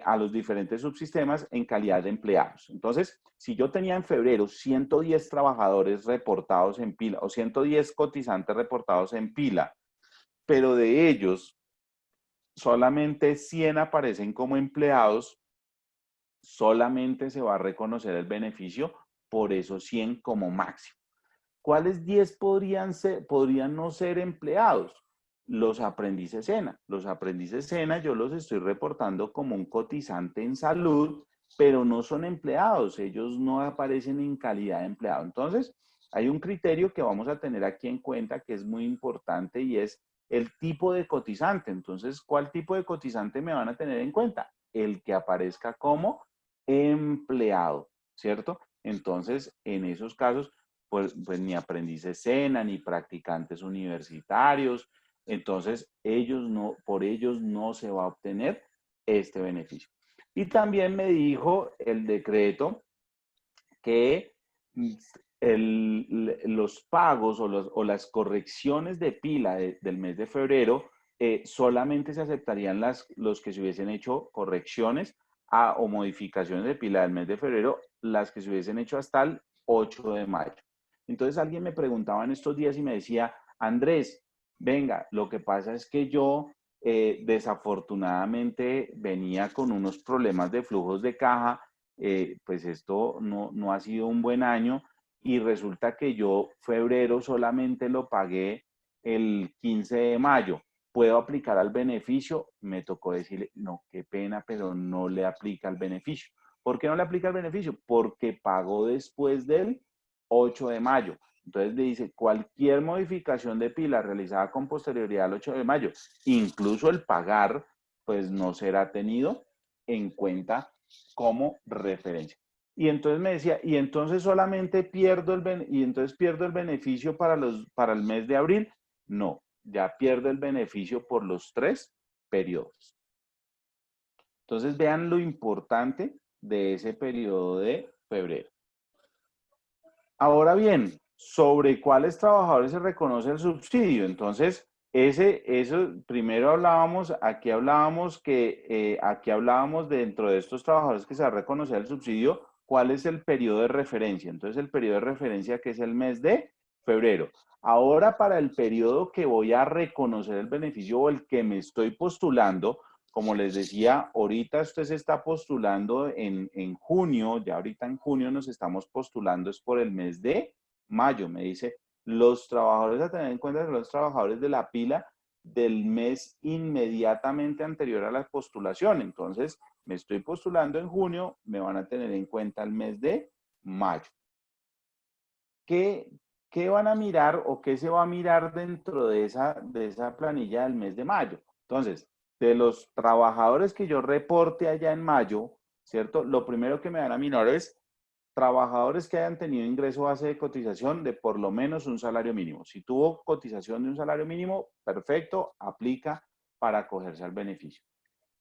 B: A los diferentes subsistemas en calidad de empleados. Entonces, si yo tenía en febrero 110 trabajadores reportados en pila, o 110 cotizantes reportados en pila, pero de ellos solamente 100 aparecen como empleados, solamente se va a reconocer el beneficio por esos 100 como máximo. ¿Cuáles 10 podrían no ser empleados? Los aprendices SENA. Los aprendices SENA yo los estoy reportando como un cotizante en salud, pero no son empleados. Ellos no aparecen en calidad de empleado. Entonces, hay un criterio que vamos a tener aquí en cuenta que es muy importante, y es el tipo de cotizante. Entonces, ¿cuál tipo de cotizante me van a tener en cuenta? El que aparezca como empleado, ¿cierto? Entonces, en esos casos, pues ni aprendices SENA, ni practicantes universitarios. Entonces, por ellos no se va a obtener este beneficio. Y también me dijo el decreto que los pagos o las correcciones de pila del mes de febrero, solamente se aceptarían los que se hubiesen hecho correcciones o modificaciones de pila del mes de febrero, las que se hubiesen hecho hasta el 8 de mayo. Entonces alguien me preguntaba en estos días y me decía, Andrés, venga, lo que pasa es que yo desafortunadamente venía con unos problemas de flujos de caja. Pues esto no ha sido un buen año, y resulta que yo febrero solamente lo pagué el 15 de mayo. ¿Puedo aplicar al beneficio? Me tocó decirle, no, qué pena, pero no le aplica el beneficio. ¿Por qué no le aplica el beneficio? Porque pagó después del 8 de mayo. Entonces le dice, cualquier modificación de pila realizada con posterioridad al 8 de mayo, incluso el pagar, pues no será tenido en cuenta como referencia. Y entonces me decía, y entonces solamente pierdo pierdo el beneficio para el mes de abril. No, ya pierdo el beneficio por los 3 periodos. Entonces vean lo importante de ese periodo de febrero. Ahora bien, ¿sobre cuáles trabajadores se reconoce el subsidio? Entonces, eso primero aquí hablábamos dentro de estos trabajadores que se va a reconocer el subsidio, ¿cuál es el periodo de referencia? Entonces, el periodo de referencia que es el mes de febrero. Ahora, para el periodo que voy a reconocer el beneficio o el que me estoy postulando, como les decía, ahorita usted se está postulando en junio, ya ahorita en junio nos estamos postulando, es por el mes de mayo. Me dice, los trabajadores a tener en cuenta son los trabajadores de la pila del mes inmediatamente anterior a la postulación. Entonces, me estoy postulando en junio, me van a tener en cuenta el mes de mayo. ¿Qué van a mirar o qué se va a mirar dentro de esa planilla del mes de mayo? Entonces, de los trabajadores que yo reporte allá en mayo, ¿cierto? Lo primero que me van a mirar es trabajadores que hayan tenido ingreso base de cotización de por lo menos un salario mínimo. Si tuvo cotización de un salario mínimo, perfecto, aplica para acogerse al beneficio.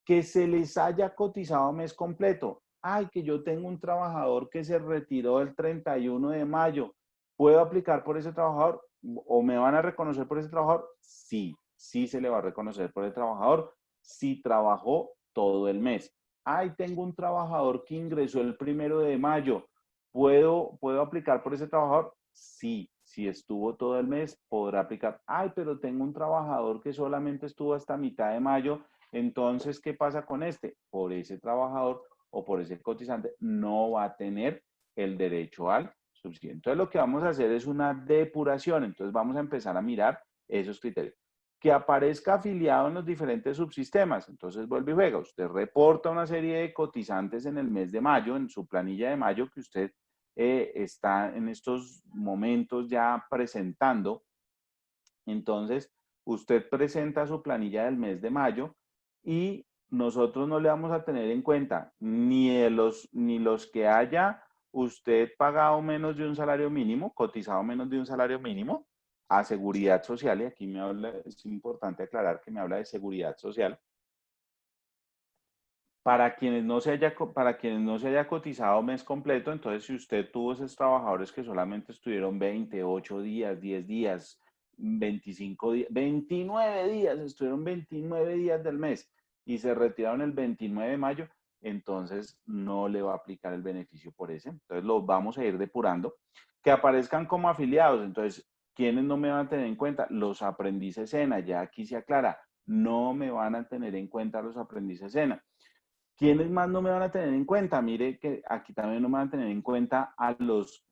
B: Que se les haya cotizado mes completo. Ay, que yo tengo un trabajador que se retiró el 31 de mayo. ¿Puedo aplicar por ese trabajador? ¿O me van a reconocer por ese trabajador? Sí, sí se le va a reconocer por el trabajador si trabajó todo el mes. Ay, tengo un trabajador que ingresó el 1 de mayo. ¿Puedo aplicar por ese trabajador? Sí, si estuvo todo el mes, podrá aplicar. Ay, pero tengo un trabajador que solamente estuvo hasta mitad de mayo. Entonces, ¿qué pasa con este? Por ese trabajador o por ese cotizante no va a tener el derecho al subsidio. Entonces, lo que vamos a hacer es una depuración. Entonces, vamos a empezar a mirar esos criterios. Que aparezca afiliado en los diferentes subsistemas. Entonces, vuelve y juega. Usted reporta una serie de cotizantes en el mes de mayo, en su planilla de mayo que usted está en estos momentos ya presentando. Entonces, usted presenta su planilla del mes de mayo y nosotros no le vamos a tener en cuenta ni los que haya usted pagado menos de un salario mínimo, cotizado menos de un salario mínimo a seguridad social, y aquí es importante aclarar que me habla de seguridad social, para quienes no se haya cotizado mes completo. Entonces, si usted tuvo esos trabajadores que solamente estuvieron 28 días, 10 días, 25 días, 29 días, estuvieron 29 días del mes y se retiraron el 29 de mayo, entonces no le va a aplicar el beneficio por ese. Entonces, lo vamos a ir depurando. Que aparezcan como afiliados. Entonces, ¿quiénes no me van a tener en cuenta? Los aprendices SENA. Ya aquí se aclara, no me van a tener en cuenta los aprendices SENA. ¿Quiénes más no me van a tener en cuenta? Mire que aquí también no me van a tener en cuenta a los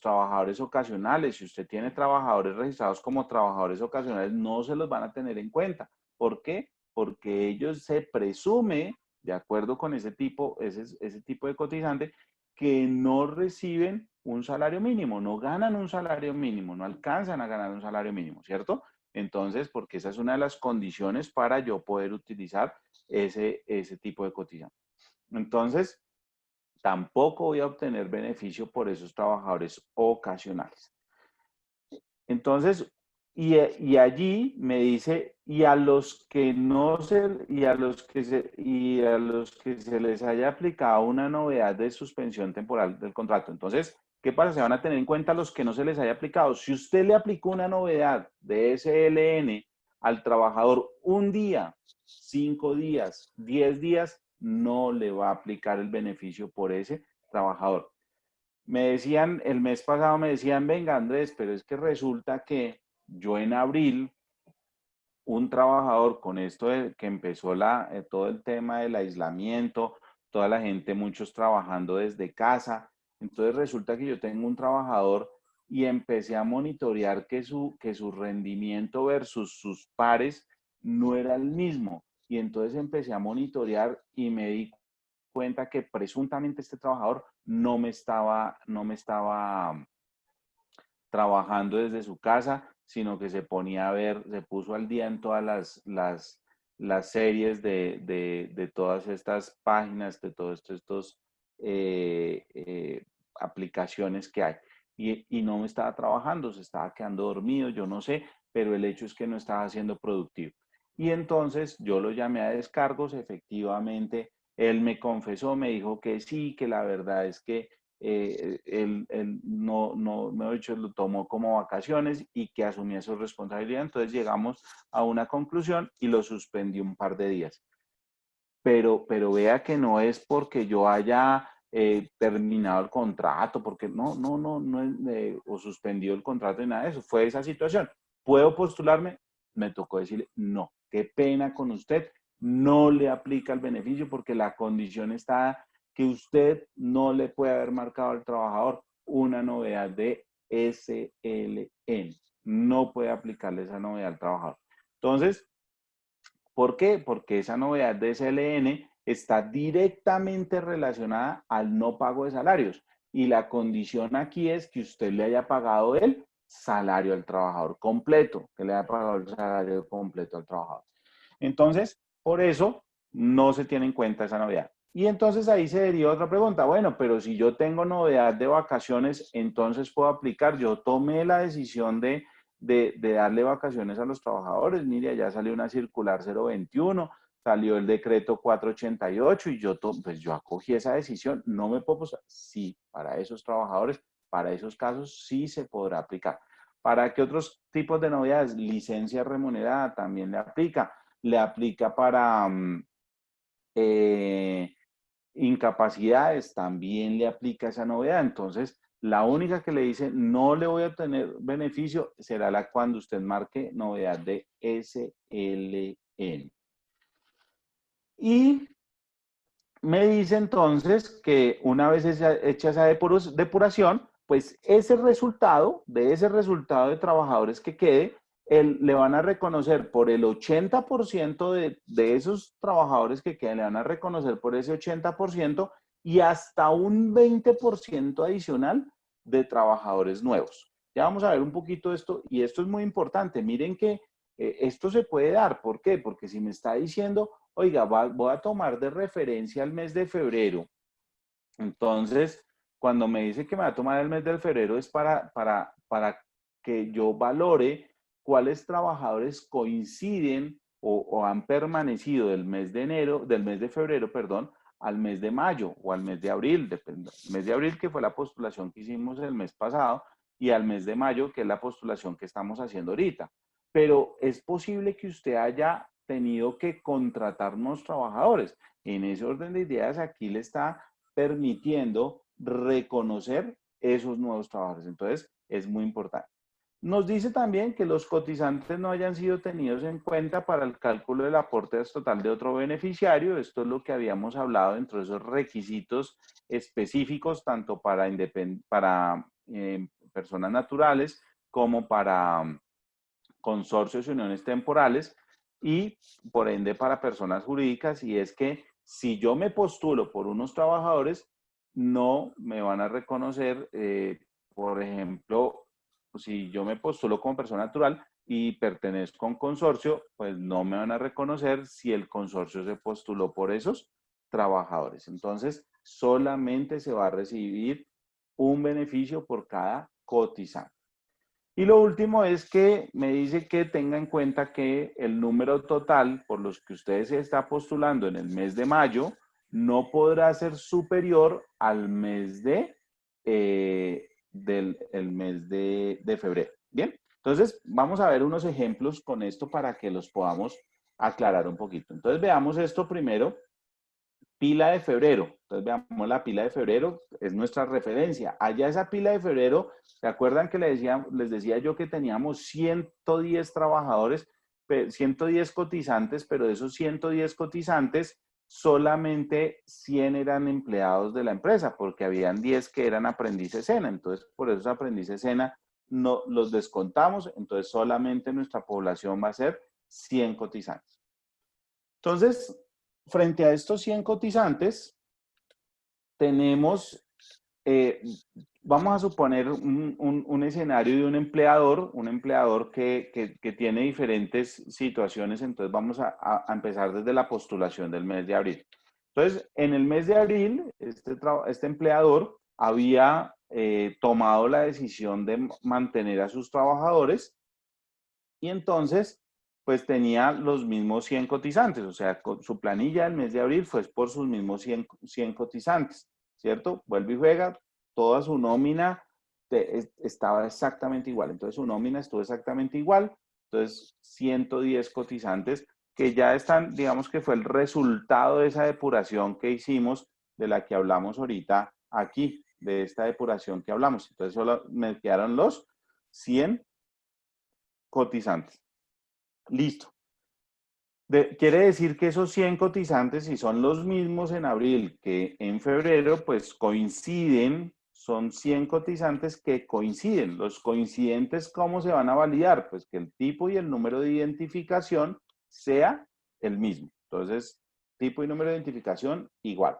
B: trabajadores ocasionales. Si usted tiene trabajadores registrados como trabajadores ocasionales, no se los van a tener en cuenta. ¿Por qué? Porque ellos se presume, de acuerdo con ese tipo de cotizante, que no reciben un salario mínimo, no ganan un salario mínimo, no alcanzan a ganar un salario mínimo, ¿cierto? Entonces, porque esa es una de las condiciones para yo poder utilizar ese tipo de cotizante. Entonces, tampoco voy a obtener beneficio por esos trabajadores ocasionales. Entonces, y allí me dice, y a los que se les haya aplicado una novedad de suspensión temporal del contrato. Entonces, ¿qué pasa? Se van a tener en cuenta los que no se les haya aplicado. Si usted le aplicó una novedad de SLN al trabajador un día, 5 días, 10 días, no le va a aplicar el beneficio por ese trabajador. Me decían, el mes pasado me decían, venga Andrés, pero es que resulta que yo en abril, un trabajador con esto de que empezó todo el tema del aislamiento, toda la gente, muchos trabajando desde casa, entonces resulta que yo tengo un trabajador y empecé a monitorear que su rendimiento versus sus pares no era el mismo. Y entonces empecé a monitorear y me di cuenta que presuntamente este trabajador no me estaba trabajando desde su casa, sino que se puso al día en todas las series de todas estas páginas, de todos estos aplicaciones que hay. Y no me estaba trabajando, se estaba quedando dormido, yo no sé, pero el hecho es que no estaba siendo productivo. Y entonces yo lo llamé a descargos, efectivamente, él me confesó, me dijo que sí, que la verdad es que él no, me ha dicho, lo tomó como vacaciones y que asumía su responsabilidad. Entonces llegamos a una conclusión y lo suspendí un par de días. Pero vea que no es porque yo haya terminado el contrato, porque no es, o suspendido el contrato ni nada de eso, fue esa situación. ¿Puedo postularme? Me tocó decirle, no, qué pena con usted, no le aplica el beneficio porque la condición está que usted no le puede haber marcado al trabajador una novedad de SLN, no puede aplicarle esa novedad al trabajador. Entonces, ¿por qué? Porque esa novedad de SLN está directamente relacionada al no pago de salarios. Y la condición aquí es que usted le haya pagado el salario al trabajador completo, que le haya pagado el salario completo al trabajador. Entonces, por eso no se tiene en cuenta esa novedad. Y entonces ahí se deriva otra pregunta. Bueno, pero si yo tengo novedad de vacaciones, entonces puedo aplicar. Yo tomé la decisión de darle vacaciones a los trabajadores. Mire, ya salió una circular 021, salió el decreto 488 y pues yo acogí esa decisión. No me puedo posar. Sí, para esos trabajadores, para esos casos sí se podrá aplicar. ¿Para qué otros tipos de novedades? Licencia remunerada también le aplica para incapacidades, también le aplica esa novedad. Entonces, la única que le dice no le voy a tener beneficio será la cuando usted marque novedad de SLN. Y me dice entonces que una vez hecha esa depuración, pues ese resultado de trabajadores que quede, le van a reconocer por el 80% de esos trabajadores que queden, le van a reconocer por ese 80% y hasta un 20% adicional de trabajadores nuevos. Ya vamos a ver un poquito esto, y esto es muy importante. Miren que esto se puede dar. ¿Por qué? Porque si me está diciendo, oiga, voy a tomar de referencia el mes de febrero. Entonces, cuando me dice que me va a tomar el mes de febrero es para que yo valore cuáles trabajadores coinciden o han permanecido del mes de enero, del mes de febrero, perdón, al mes de mayo o al mes de abril, depende. El mes de abril, que fue la postulación que hicimos el mes pasado, y al mes de mayo, que es la postulación que estamos haciendo ahorita. Pero es posible que usted haya tenido que contratar unos trabajadores. En ese orden de ideas, aquí le está permitiendo reconocer esos nuevos trabajadores. Entonces, es muy importante. Nos dice también que los cotizantes no hayan sido tenidos en cuenta para el cálculo del aporte total de otro beneficiario. Esto es lo que habíamos hablado dentro de esos requisitos específicos, tanto para personas naturales como para consorcios y uniones temporales, y por ende para personas jurídicas, y es que si yo me postulo por unos trabajadores, no me van a reconocer, por ejemplo, si yo me postulo como persona natural y pertenezco a un consorcio, pues no me van a reconocer si el consorcio se postuló por esos trabajadores. Entonces, solamente se va a recibir un beneficio por cada cotizante. Y lo último es que me dice que tenga en cuenta que el número total por los que usted se está postulando en el mes de mayo no podrá ser superior al mes del mes de febrero. Bien, entonces vamos a ver unos ejemplos con esto para que los podamos aclarar un poquito. Entonces veamos esto primero. Pila de febrero. Entonces veamos la pila de febrero, es nuestra referencia. Allá esa pila de febrero, ¿se acuerdan que les decía yo que teníamos 110 trabajadores, 110 cotizantes, pero de esos 110 cotizantes, solamente 100 eran empleados de la empresa, porque habían 10 que eran aprendices SENA. Entonces, por esos aprendices SENA no los descontamos, entonces solamente nuestra población va a ser 100 cotizantes. Entonces, frente a estos 100 cotizantes, tenemos vamos a suponer un escenario de un empleador que tiene diferentes situaciones, entonces vamos a empezar desde la postulación del mes de abril. Entonces, en el mes de abril, este empleador había tomado la decisión de mantener a sus trabajadores y entonces, pues tenía los mismos 100 cotizantes, o sea, su planilla del mes de abril fue por sus mismos 100 cotizantes, ¿cierto? Vuelve y juega, toda su nómina estaba exactamente igual, entonces su nómina estuvo exactamente igual, entonces 110 cotizantes que ya están, digamos que fue el resultado de esa depuración que hicimos, de la que hablamos ahorita aquí, de esta depuración que hablamos. Entonces solo me quedaron los 100 cotizantes. Listo. Quiere decir que esos 100 cotizantes, si son los mismos en abril que en febrero, pues coinciden, son 100 cotizantes que coinciden. Los coincidentes, ¿cómo se van a validar? Pues que el tipo y el número de identificación sea el mismo. Entonces, tipo y número de identificación igual.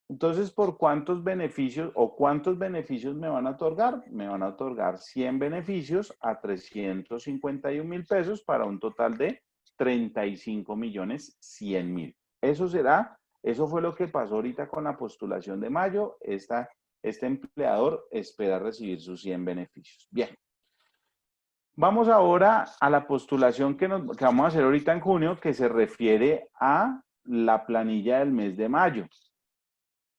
B: Entonces, ¿por cuántos beneficios o cuántos beneficios me van a otorgar? Me van a otorgar 100 beneficios a 351,000 pesos para un total de 35,100,000. Eso fue lo que pasó ahorita con la postulación de mayo. Este empleador espera recibir sus 100 beneficios. Bien. Vamos ahora a la postulación que vamos a hacer ahorita en junio, que se refiere a la planilla del mes de mayo.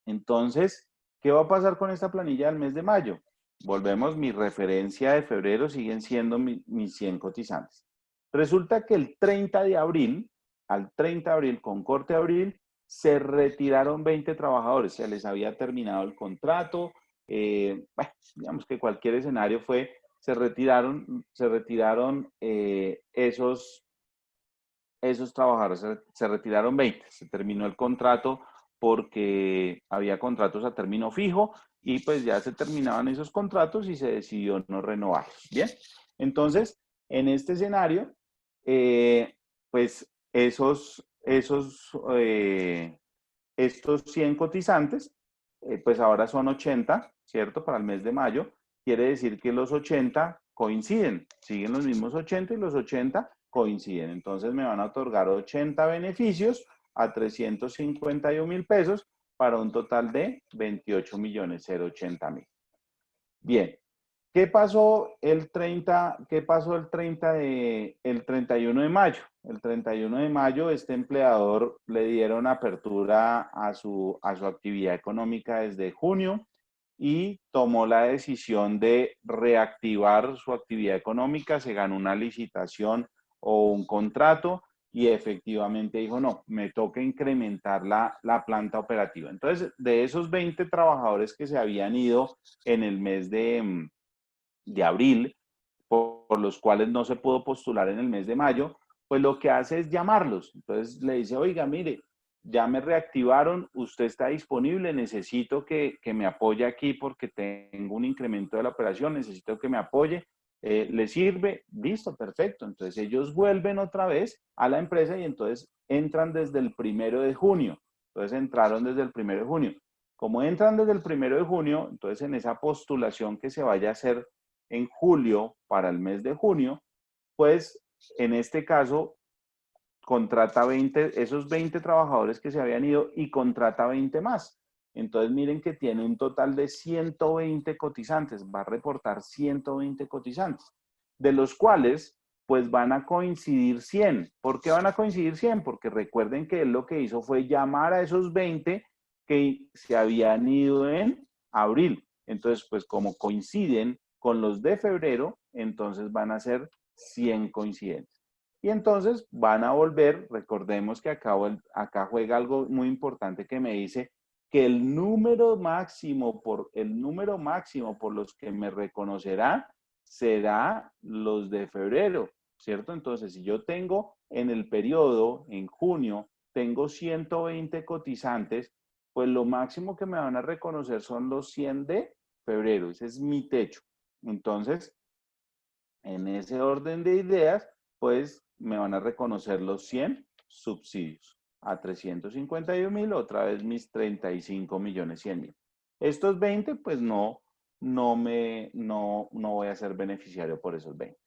B: Entonces, ¿qué va a pasar con esta planilla del mes de mayo? Volvemos, mi referencia de febrero siguen siendo mis 100 cotizantes. Resulta que el 30 de abril, al 30 de abril, con corte de abril, se retiraron 20 trabajadores. Se les había terminado el contrato. Bueno, digamos que cualquier escenario fue, se retiraron esos trabajadores, se retiraron 20. Se terminó el contrato porque había contratos a término fijo y pues ya se terminaban esos contratos y se decidió no renovarlos. Bien, entonces, en este escenario, pues estos 100 cotizantes, pues ahora son 80, ¿cierto? Para el mes de mayo. Quiere decir que los 80 coinciden, siguen los mismos 80 y los 80 coinciden. Entonces me van a otorgar 80 beneficios a 351,000 pesos para un total de 28,080,000. Bien, ¿qué pasó el 31 de mayo? El 31 de mayo este empleador le dieron apertura a su actividad económica desde junio y tomó la decisión de reactivar su actividad económica, se ganó una licitación o un contrato y efectivamente dijo, no, me toca incrementar la planta operativa. Entonces, de esos 20 trabajadores que se habían ido en el mes de abril, por los cuales no se pudo postular en el mes de mayo, pues lo que hace es llamarlos. Entonces le dice, oiga, mire, ya me reactivaron, usted está disponible, necesito que me apoye aquí porque tengo un incremento de la operación, necesito que me apoye. ¿Le sirve? Listo, perfecto. Entonces ellos vuelven otra vez a la empresa y entonces entran desde el 1 de junio. Entonces entraron desde el 1 de junio. Como entran desde el 1 de junio, entonces en esa postulación que se vaya a hacer en julio para el mes de junio, pues en este caso contrata 20, esos 20 trabajadores que se habían ido y contrata 20 más. Entonces miren que tiene un total de 120 cotizantes, va a reportar 120 cotizantes, de los cuales pues van a coincidir 100. ¿Por qué van a coincidir 100? Porque recuerden que él lo que hizo fue llamar a esos 20 que se habían ido en abril. Entonces, pues como coinciden con los de febrero, entonces van a ser 100 coincidentes. Y entonces van a volver, recordemos que acá juega algo muy importante que me dice que el número máximo por los que me reconocerá será los de febrero, ¿cierto? Entonces, si yo tengo en el periodo, en junio, tengo 120 cotizantes, pues lo máximo que me van a reconocer son los 100 de febrero. Ese es mi techo. Entonces, en ese orden de ideas, pues me van a reconocer los 100 subsidios a 351,000, otra vez mis 35,100,000. Estos 20, pues no no voy a ser beneficiario por esos 20.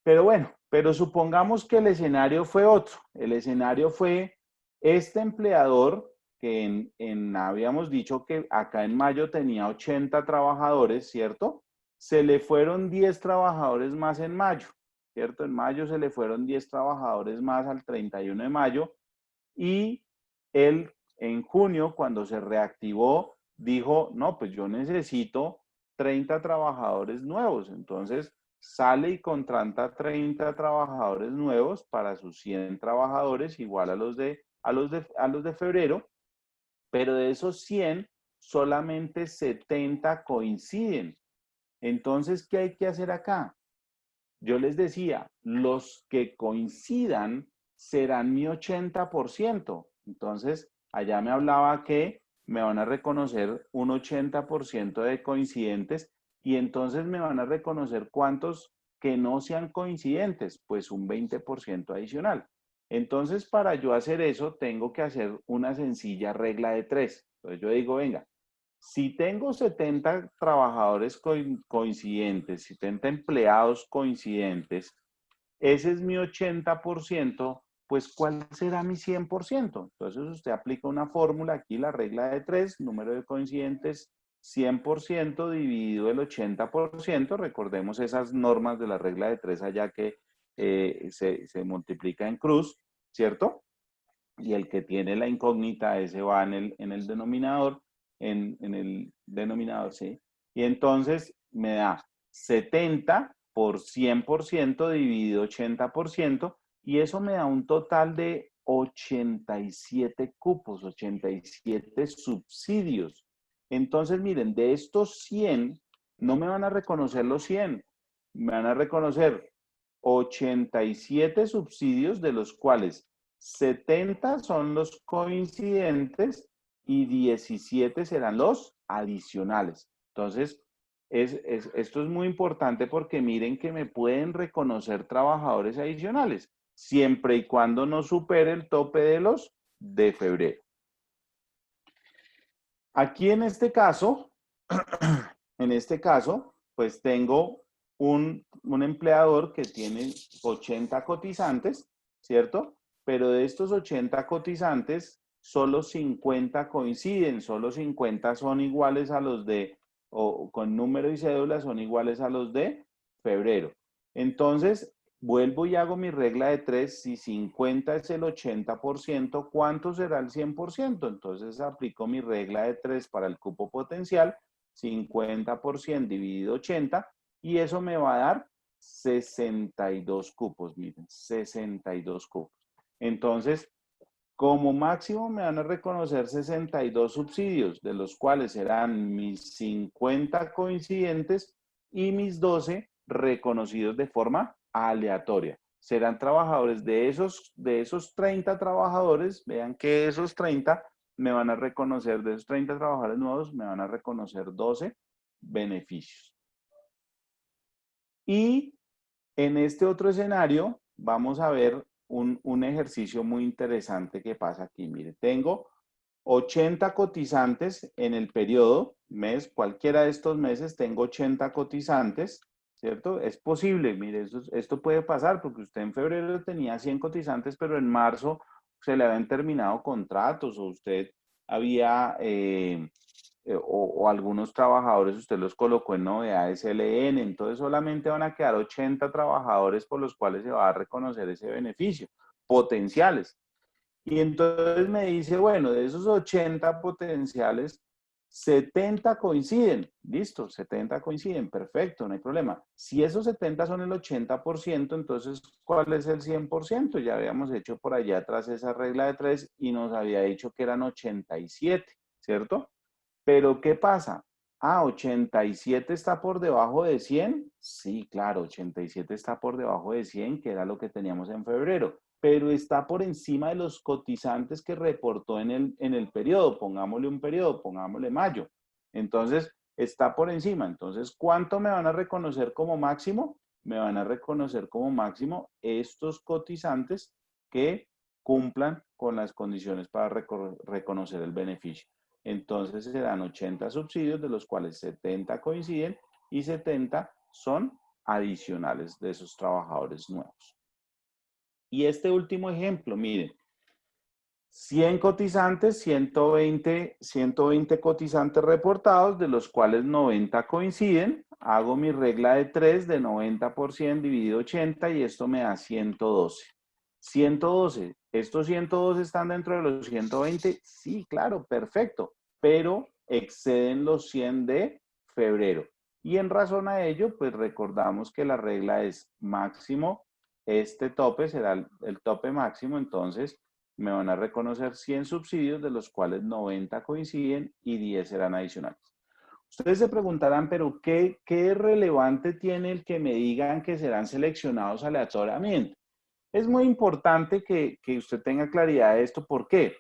B: Pero bueno, pero supongamos que el escenario fue otro. El escenario fue este empleador que habíamos dicho que acá en mayo tenía 80 trabajadores, ¿cierto? Se le fueron 10 trabajadores más en mayo, ¿cierto? En mayo se le fueron 10 trabajadores más al 31 de mayo y él en junio, cuando se reactivó, dijo, no, pues yo necesito 30 trabajadores nuevos. Entonces sale y contrata 30 trabajadores nuevos para sus 100 trabajadores, igual a los de febrero, pero de esos 100, solamente 70 coinciden. Entonces, ¿qué hay que hacer acá? Yo les decía, los que coincidan serán mi 80%. Entonces, allá me hablaba que me van a reconocer un 80% de coincidentes y entonces me van a reconocer cuántos que no sean coincidentes, pues un 20% adicional. Entonces, para yo hacer eso, tengo que hacer una sencilla regla de 3. Entonces, yo digo, venga, si tengo 70 trabajadores coincidentes, 70 empleados coincidentes, ese es mi 80%, pues ¿cuál será mi 100%? Entonces usted aplica una fórmula aquí, la regla de 3, número de coincidentes, 100% dividido el 80%. Recordemos esas normas de la regla de 3 allá que se multiplica en cruz, ¿cierto? Y el que tiene la incógnita, ese va en el denominador, en el denominador, ¿sí? Y entonces me da 70 por 100% dividido 80%, y eso me da un total de 87 cupos, 87 subsidios. Entonces, miren, de estos 100, no me van a reconocer los 100, me van a reconocer 87 subsidios, de los cuales 70 son los coincidentes y 17 serán los adicionales. Entonces, esto es muy importante porque miren que me pueden reconocer trabajadores adicionales, siempre y cuando no supere el tope de los de febrero. Aquí en este caso, pues tengo un empleador que tiene 80 cotizantes, ¿cierto? Pero de estos 80 cotizantes, solo 50 coinciden, solo 50 son iguales a los o con número y cédula son iguales a los de febrero. Entonces, vuelvo y hago mi regla de 3. Si 50 es el 80%, ¿cuánto será el 100%? Entonces, aplico mi regla de 3 para el cupo potencial, 50% dividido 80, y eso me va a dar 62 cupos, miren, 62 cupos. Entonces, como máximo me van a reconocer 62 subsidios, de los cuales serán mis 50 coincidentes y mis 12 reconocidos de forma aleatoria. Serán trabajadores de esos 30 trabajadores, vean que esos 30 me van a reconocer, de esos 30 trabajadores nuevos, me van a reconocer 12 beneficios. Y en este otro escenario, vamos a ver un ejercicio muy interesante que pasa aquí. Mire, tengo 80 cotizantes en el periodo, mes, cualquiera de estos meses, tengo 80 cotizantes, ¿cierto? Es posible, mire, esto puede pasar porque usted en febrero tenía 100 cotizantes, pero en marzo se le habían terminado contratos o usted había o algunos trabajadores usted los colocó en novedades LN, entonces solamente van a quedar 80 trabajadores por los cuales se va a reconocer ese beneficio, potenciales. Y entonces me dice, bueno, de esos 80 potenciales, 70 coinciden. Listo, 70 coinciden, perfecto, no hay problema. Si esos 70 son el 80%, entonces, ¿cuál es el 100%? Ya habíamos hecho por allá atrás esa regla de 3 y nos había dicho que eran 87, ¿cierto? Pero ¿qué pasa? Ah, 87 está por debajo de 100. Sí, claro, 87 está por debajo de 100, que era lo que teníamos en febrero, pero está por encima de los cotizantes que reportó en el periodo. Pongámosle un periodo, pongámosle mayo. Entonces, está por encima. Entonces, ¿cuánto me van a reconocer como máximo? Me van a reconocer como máximo estos cotizantes que cumplan con las condiciones para reconocer el beneficio. entonces serán 80 subsidios, de los cuales 70 coinciden y 70 son adicionales de esos trabajadores nuevos. Y este último ejemplo, miren, 100 cotizantes, 120 cotizantes reportados, de los cuales 90 coinciden. Hago mi regla de 3 de 90% dividido 80 y esto me da 112. 112. ¿Estos 112 están dentro de los 120? Sí, claro, perfecto. Pero exceden los 100 de febrero. Y en razón a ello, pues recordamos que la regla es máximo. Este tope será el tope máximo, entonces me van a reconocer 100 subsidios, de los cuales 90 coinciden y 10 serán adicionales. Ustedes se preguntarán, pero ¿qué relevante tiene el que me digan que serán seleccionados aleatoriamente? Es muy importante que usted tenga claridad de esto. ¿Por qué?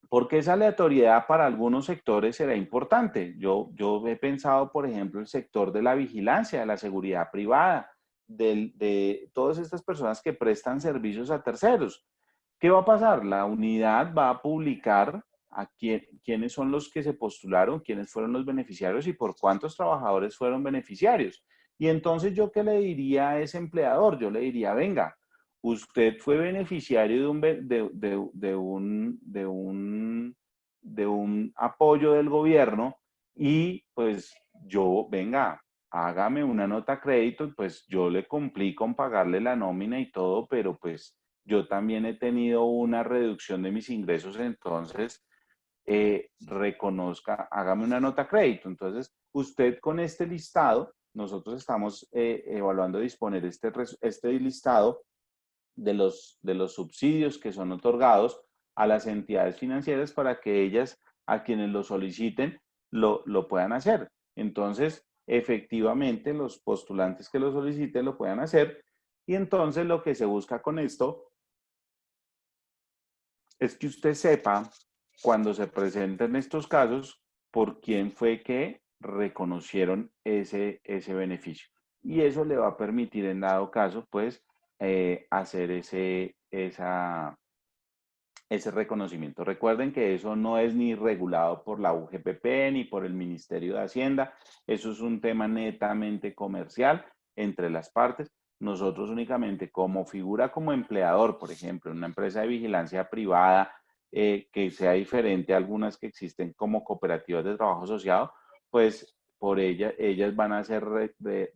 B: Porque esa aleatoriedad para algunos sectores será importante. Yo he pensado, por ejemplo, el sector de la vigilancia, de la seguridad privada, de todas estas personas que prestan servicios a terceros. ¿Qué va a pasar? La unidad va a publicar a quiénes son los que se postularon, quiénes fueron los beneficiarios y por cuántos trabajadores fueron beneficiarios. Y entonces, ¿yo qué le diría a ese empleador? Yo le diría, venga, usted fue beneficiario de un apoyo del gobierno y pues yo, venga, hágame una nota crédito, pues yo le cumplí con pagarle la nómina y todo, pero pues yo también he tenido una reducción de mis ingresos, entonces reconozca, hágame una nota crédito. Entonces, usted con este listado, nosotros estamos evaluando disponer este listado de los subsidios que son otorgados a las entidades financieras para que ellas, a quienes lo soliciten, lo puedan hacer. Entonces, efectivamente, los postulantes que lo soliciten lo puedan hacer. Y entonces lo que se busca con esto es que usted sepa, cuando se presenten estos casos, por quién fue que reconocieron ese beneficio. Y eso le va a permitir, en dado caso, pues, hacer ese reconocimiento. Recuerden que eso no es ni regulado por la UGPP ni por el Ministerio de Hacienda. Eso es un tema netamente comercial entre las partes. Nosotros únicamente como figura, como empleador, por ejemplo, en una empresa de vigilancia privada que sea diferente a algunas que existen como cooperativas de trabajo asociado, pues por ellas van a hacer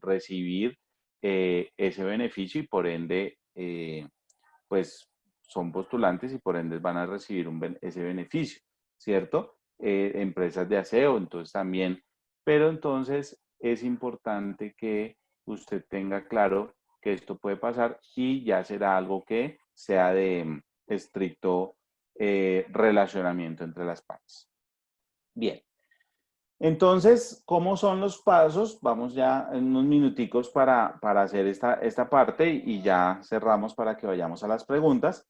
B: recibir ese beneficio y por ende, pues son postulantes y por ende van a recibir ese beneficio, ¿cierto? Empresas de aseo, entonces también, pero entonces es importante que usted tenga claro que esto puede pasar y ya será algo que sea de estricto relacionamiento entre las partes. Bien. Entonces, ¿cómo son los pasos? Vamos ya en unos minuticos para hacer esta parte y ya cerramos para que vayamos a las preguntas.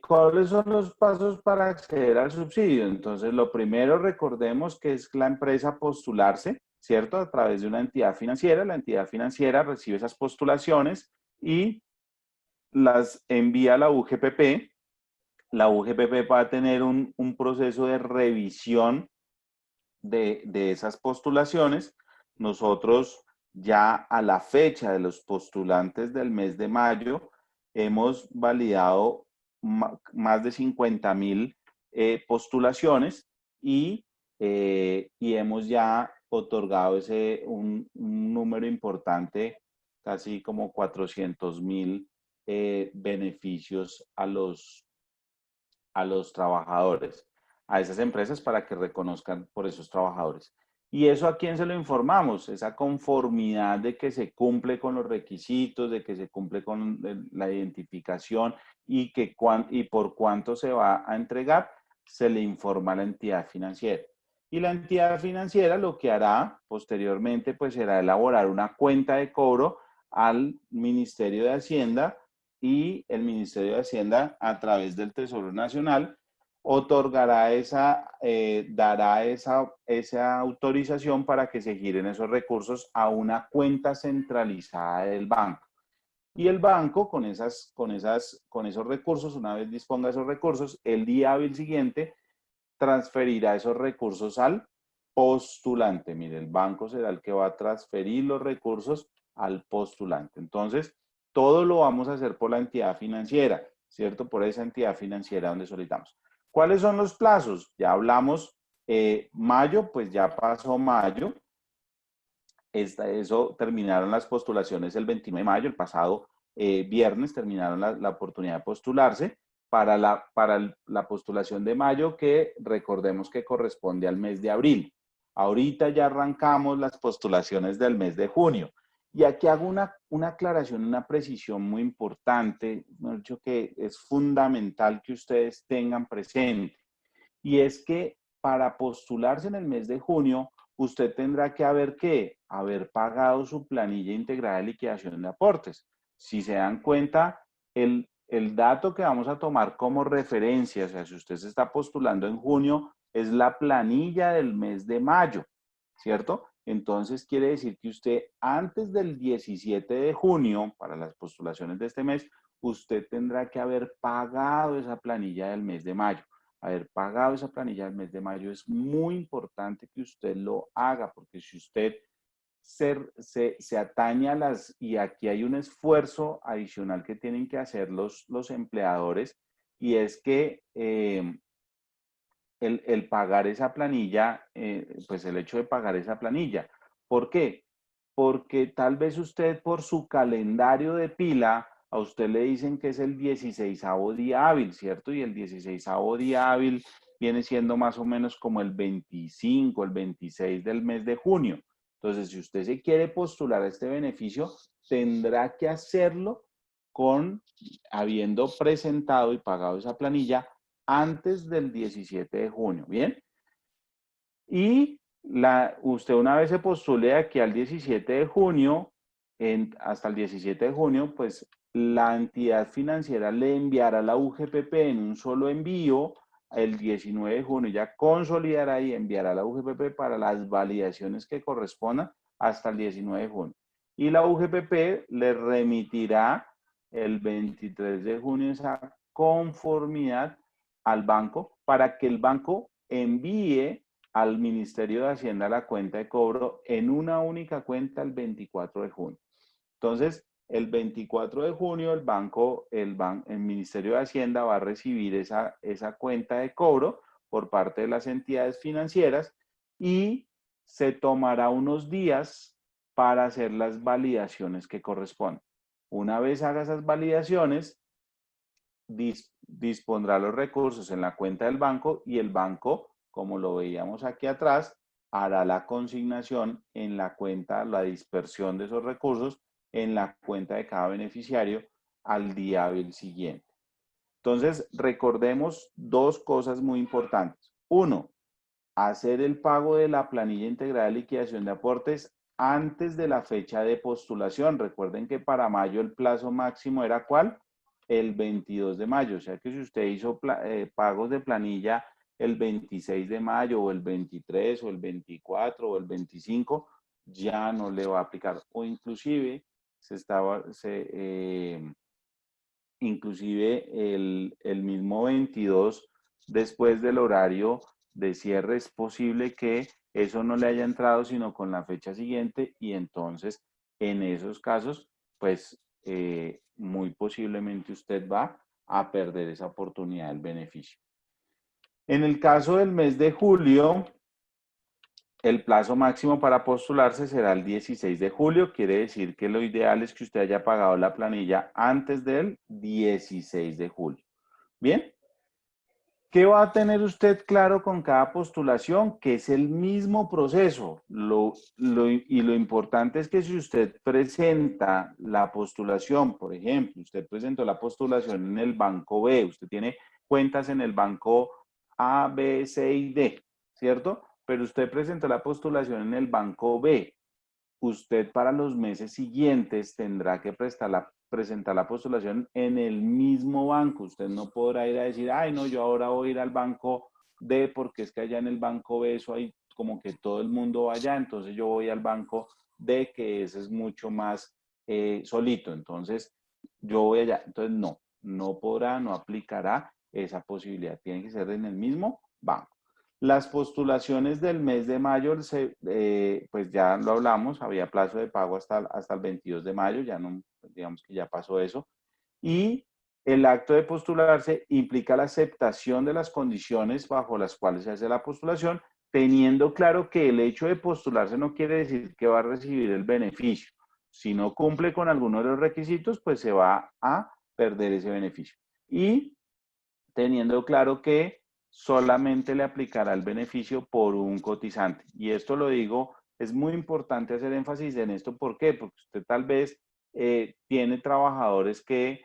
B: ¿Cuáles son los pasos para acceder al subsidio? Entonces, lo primero, recordemos que es la empresa postularse, ¿cierto? A través de una entidad financiera. La entidad financiera recibe esas postulaciones y las envía a la UGPP. La UGPP va a tener un proceso de revisión de esas postulaciones. Nosotros ya a la fecha de los postulantes del mes de mayo hemos validado más de 50,000 postulaciones y hemos ya otorgado un número importante, casi como 400,000 beneficios a los trabajadores, a esas empresas para que reconozcan por esos trabajadores. ¿Y eso a quién se lo informamos? Esa conformidad de que se cumple con los requisitos, de que se cumple con la identificación y por cuánto se va a entregar, se le informa a la entidad financiera. Y la entidad financiera lo que hará posteriormente pues será elaborar una cuenta de cobro al Ministerio de Hacienda y el Ministerio de Hacienda a través del Tesoro Nacional otorgará dará esa autorización para que se giren esos recursos a una cuenta centralizada del banco. Y el banco con esos recursos, una vez disponga esos recursos, el día hábil siguiente transferirá esos recursos al postulante. Mire, el banco será el que va a transferir los recursos al postulante. Entonces, todo lo vamos a hacer por la entidad financiera, ¿cierto? Por esa entidad financiera donde solicitamos. ¿Cuáles son los plazos? Ya hablamos, mayo, pues ya pasó mayo. Eso terminaron las postulaciones el 29 de mayo, el pasado viernes terminaron la oportunidad de postularse para la postulación de mayo, que recordemos que corresponde al mes de abril. Ahorita ya arrancamos las postulaciones del mes de junio. Y aquí hago una aclaración, una precisión muy importante, dicho, que es fundamental que ustedes tengan presente. Y es que para postularse en el mes de junio, usted tendrá que haber pagado su planilla integrada de liquidación de aportes. Si se dan cuenta, el dato que vamos a tomar como referencia, o sea, si usted se está postulando en junio, es la planilla del mes de mayo, ¿cierto? Entonces quiere decir que usted antes del 17 de junio, para las postulaciones de este mes, usted tendrá que haber pagado esa planilla del mes de mayo. Haber pagado esa planilla del mes de mayo es muy importante que usted lo haga, porque si usted se atañe a y aquí hay un esfuerzo adicional que tienen que hacer los empleadores, y es que el pagar esa planilla, pues el hecho de pagar esa planilla. ¿Por qué? Porque tal vez usted por su calendario de pila, a usted le dicen que es el 16º día hábil, ¿cierto? Y el 16º día hábil viene siendo más o menos como el 25, el 26 del mes de junio. Entonces, si usted se quiere postular a este beneficio, tendrá que hacerlo habiendo presentado y pagado esa planilla antes del 17 de junio, ¿bien? Y usted una vez se postule aquí al 17 de junio, hasta el 17 de junio, pues la entidad financiera le enviará la UGPP en un solo envío el 19 de junio, ya consolidará y enviará la UGPP para las validaciones que correspondan hasta el 19 de junio. Y la UGPP le remitirá el 23 de junio esa conformidad al banco para que el banco envíe al Ministerio de Hacienda la cuenta de cobro en una única cuenta el 24 de junio. Entonces, el 24 de junio el Ministerio de Hacienda va a recibir esa cuenta de cobro por parte de las entidades financieras y se tomará unos días para hacer las validaciones que corresponden. Una vez haga esas validaciones, dispondrá los recursos en la cuenta del banco y el banco, como lo veíamos aquí atrás, hará la consignación en la cuenta, la dispersión de esos recursos en la cuenta de cada beneficiario al día hábil siguiente. Entonces, recordemos dos cosas muy importantes. Uno, hacer el pago de la planilla integrada de liquidación de aportes antes de la fecha de postulación. Recuerden que para mayo el plazo máximo era ¿cuál? El 22 de mayo. O sea que si usted hizo pagos de planilla el 26 de mayo o el 23 o el 24 o el 25, ya no le va a aplicar. O inclusive inclusive el mismo 22 después del horario de cierre es posible que eso no le haya entrado sino con la fecha siguiente, y entonces en esos casos pues muy posiblemente usted va a perder esa oportunidad del beneficio. En el caso del mes de julio, el plazo máximo para postularse será el 16 de julio, quiere decir que lo ideal es que usted haya pagado la planilla antes del 16 de julio. Bien, ¿qué va a tener usted claro con cada postulación? Que es el mismo proceso. Y lo importante es que si usted presenta la postulación, por ejemplo, usted presentó la postulación en el banco B, usted tiene cuentas en el banco A, B, C y D, ¿cierto? Pero usted presentó la postulación en el banco B. Usted para los meses siguientes tendrá que presentar la postulación en el mismo banco. Usted no podrá ir a decir, ay, no, yo ahora voy a ir al banco D porque es que allá en el banco B eso hay como que todo el mundo va allá, entonces yo voy al banco D, que ese es mucho más solito. Entonces, yo voy allá. Entonces, no podrá, no aplicará esa posibilidad. Tiene que ser en el mismo banco. Las postulaciones del mes de mayo, pues ya lo hablamos, había plazo de pago hasta el 22 de mayo, ya no, digamos que ya pasó eso. Y el acto de postularse implica la aceptación de las condiciones bajo las cuales se hace la postulación, teniendo claro que el hecho de postularse no quiere decir que va a recibir el beneficio. Si no cumple con alguno de los requisitos, pues se va a perder ese beneficio. Y teniendo claro que solamente le aplicará el beneficio por un cotizante. Y esto lo digo, es muy importante hacer énfasis en esto. ¿Por qué? Porque usted tal vez tiene trabajadores que,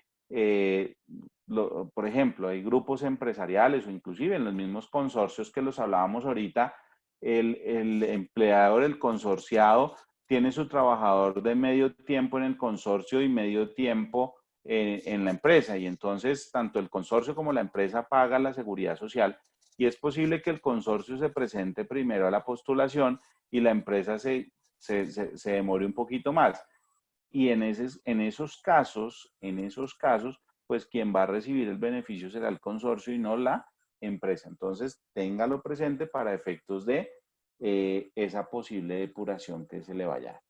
B: por ejemplo, hay grupos empresariales o inclusive en los mismos consorcios que los hablábamos ahorita, el empleador, el consorciado, tiene su trabajador de medio tiempo en el consorcio y medio tiempo en la empresa, y entonces tanto el consorcio como la empresa pagan la seguridad social, y es posible que el consorcio se presente primero a la postulación y la empresa se demore un poquito más. Y en esos casos, pues quien va a recibir el beneficio será el consorcio y no la empresa. Entonces, téngalo presente para efectos de esa posible depuración que se le vaya a dar.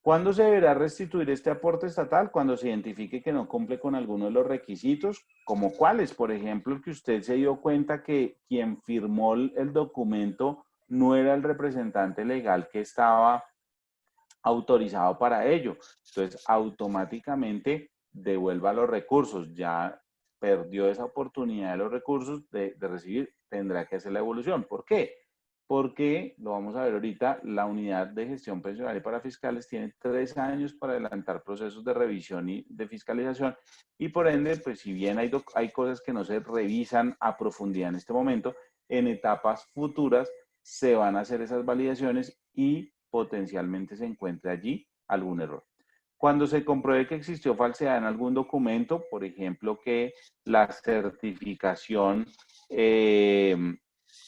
B: ¿Cuándo se deberá restituir este aporte estatal? Cuando se identifique que no cumple con alguno de los requisitos, como cuáles, por ejemplo, que usted se dio cuenta que quien firmó el documento no era el representante legal que estaba autorizado para ello. Entonces, automáticamente devuelva los recursos. Ya perdió esa oportunidad de los recursos de recibir, tendrá que hacer la devolución. ¿Por qué? Porque, lo vamos a ver ahorita, la unidad de gestión pensional y para fiscales tiene 3 años para adelantar procesos de revisión y de fiscalización, y por ende, pues si bien hay cosas que no se revisan a profundidad en este momento, en etapas futuras se van a hacer esas validaciones y potencialmente se encuentre allí algún error. Cuando se compruebe que existió falsedad en algún documento, por ejemplo, que la certificación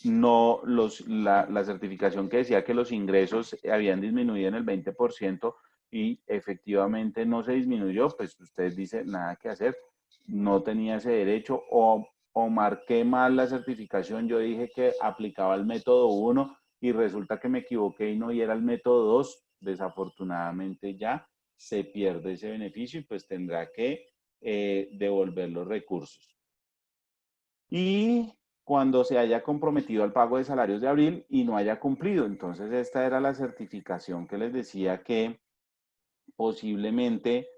B: la certificación que decía que los ingresos habían disminuido en el 20% y efectivamente no se disminuyó, pues usted dice nada que hacer, no tenía ese derecho, o marqué mal la certificación, yo dije que aplicaba el método 1 y resulta que me equivoqué y no, y era el método 2, desafortunadamente ya se pierde ese beneficio y pues tendrá que devolver los recursos. Y cuando se haya comprometido al pago de salarios de abril y no haya cumplido. Entonces, esta era la certificación que les decía que posiblemente,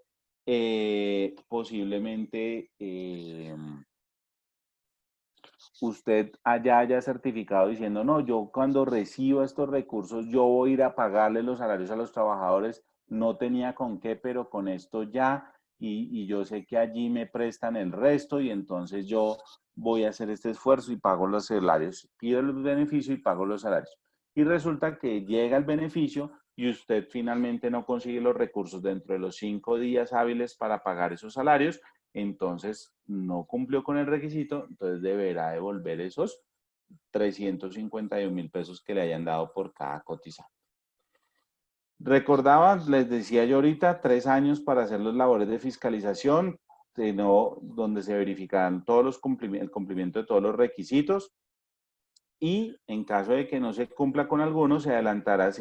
B: usted haya certificado diciendo, no, yo cuando reciba estos recursos, yo voy a ir a pagarle los salarios a los trabajadores, no tenía con qué, pero con esto ya, y yo sé que allí me prestan el resto, y entonces yo voy a hacer este esfuerzo y pago los salarios, pido el beneficio y pago los salarios. Y resulta que llega el beneficio y usted finalmente no consigue los recursos dentro de los 5 días hábiles para pagar esos salarios, entonces no cumplió con el requisito, entonces deberá devolver esos 351.000 pesos que le hayan dado por cada cotizante. Recordaba, les decía yo ahorita, 3 años para hacer las labores de fiscalización, donde se verificarán todos el cumplimiento de todos los requisitos, y en caso de que no se cumpla con alguno, se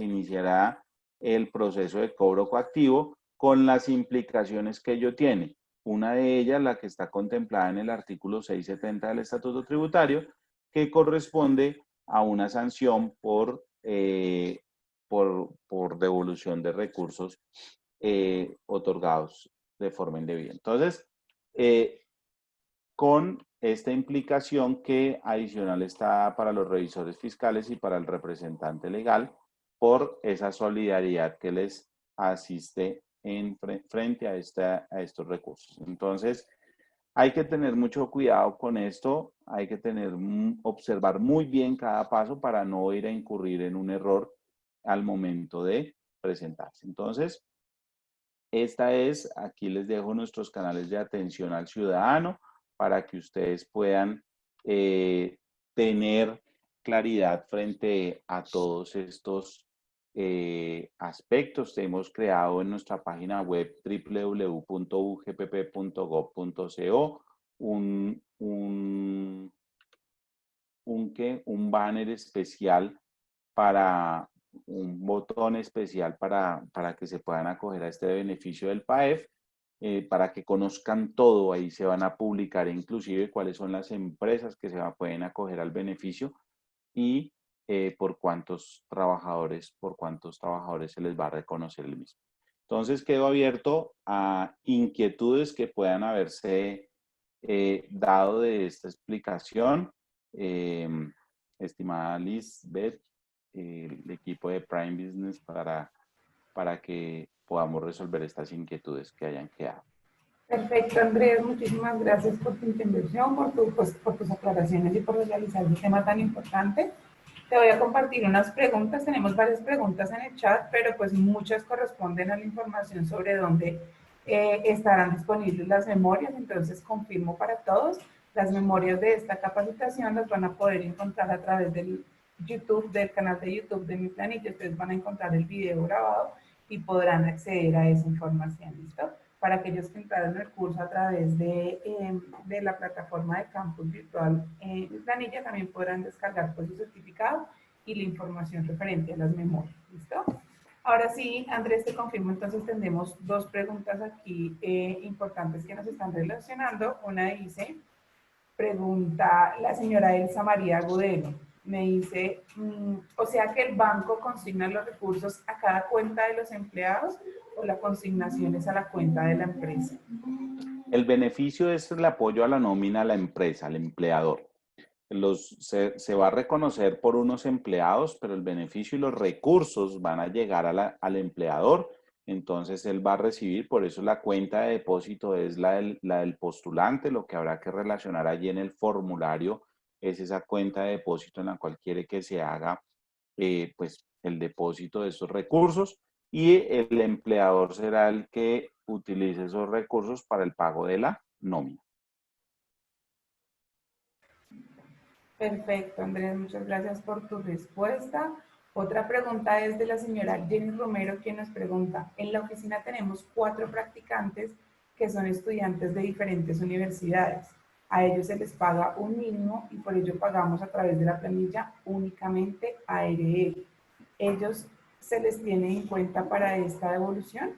B: iniciará el proceso de cobro coactivo con las implicaciones que ello tiene. Una de ellas, la que está contemplada en el artículo 670 del Estatuto Tributario, que corresponde a una sanción por devolución de recursos otorgados de forma indebida. Entonces, con esta implicación que adicional está para los revisores fiscales y para el representante legal por esa solidaridad que les asiste frente a estos recursos. Entonces, hay que tener mucho cuidado con esto, hay que observar muy bien cada paso para no ir a incurrir en un error al momento de presentarse. Entonces, aquí les dejo nuestros canales de atención al ciudadano para que ustedes puedan tener claridad frente a todos estos aspectos. Hemos creado en nuestra página web www.ugpp.gov.co un banner especial para un botón especial para que se puedan acoger a este beneficio del PAEF, para que conozcan todo. Ahí se van a publicar inclusive cuáles son las empresas que pueden acoger al beneficio y por cuántos trabajadores se les va a reconocer el mismo. Entonces quedo abierto a inquietudes que puedan haberse dado de esta explicación. Estimada Lisbeth, el equipo de Prime Business para que podamos resolver estas inquietudes que hayan quedado.
C: Perfecto, Andrés, muchísimas gracias por tu intervención, por tus aclaraciones y por realizar un tema tan importante. Te voy a compartir unas preguntas, tenemos varias preguntas en el chat, pero pues muchas corresponden a la información sobre dónde estarán disponibles las memorias, entonces confirmo para todos, las memorias de esta capacitación las van a poder encontrar a través del canal de YouTube de Mi Planilla. Ustedes van a encontrar el video grabado y podrán acceder a esa información, ¿listo? Para aquellos que entraron el curso a través de la plataforma de Campus Virtual Mi Planilla, también podrán descargar pues, su certificado y la información referente a las memorias, ¿listo? Ahora sí, Andrés, te confirmo, entonces tenemos dos preguntas aquí importantes que nos están relacionando. Una dice, pregunta la señora Elsa María Agudelo, me dice, o sea que el banco consigna los recursos a cada cuenta de los empleados o la consignación es a la cuenta de la empresa.
B: El beneficio es el apoyo a la nómina a la empresa, al empleador. Se va a reconocer por unos empleados, pero el beneficio y los recursos van a llegar al empleador. Entonces él va a recibir, por eso la cuenta de depósito es la del postulante. Lo que habrá que relacionar allí en el formulario es esa cuenta de depósito en la cual quiere que se haga pues el depósito de esos recursos, y el empleador será el que utilice esos recursos para el pago de la nómina.
C: Perfecto, Andrés, muchas gracias por tu respuesta. Otra pregunta es de la señora Jenny Romero, quien nos pregunta, en la oficina tenemos 4 practicantes que son estudiantes de diferentes universidades. A ellos se les paga un mínimo y por ello pagamos a través de la planilla únicamente ARL. ¿Ellos se les tiene en cuenta para esta devolución?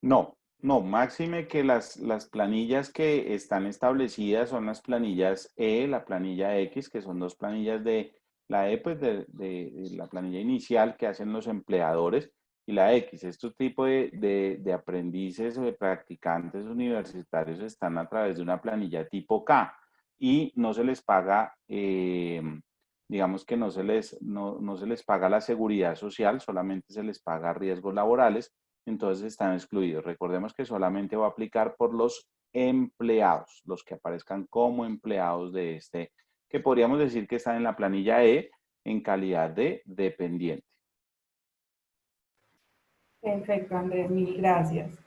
B: No, no, máxime que las planillas que están establecidas son las planillas E, la planilla X, que son dos planillas de la E, pues de la planilla inicial que hacen los empleadores, y la X. Estos tipos de aprendices o de practicantes universitarios están a través de una planilla tipo K y no se les paga, digamos que no se les paga la seguridad social, solamente se les paga riesgos laborales. Entonces están excluidos. Recordemos que solamente va a aplicar por los empleados, los que aparezcan como empleados de este, que podríamos decir que están en la planilla E en calidad de dependiente.
C: Perfecto, Andrés, mil gracias.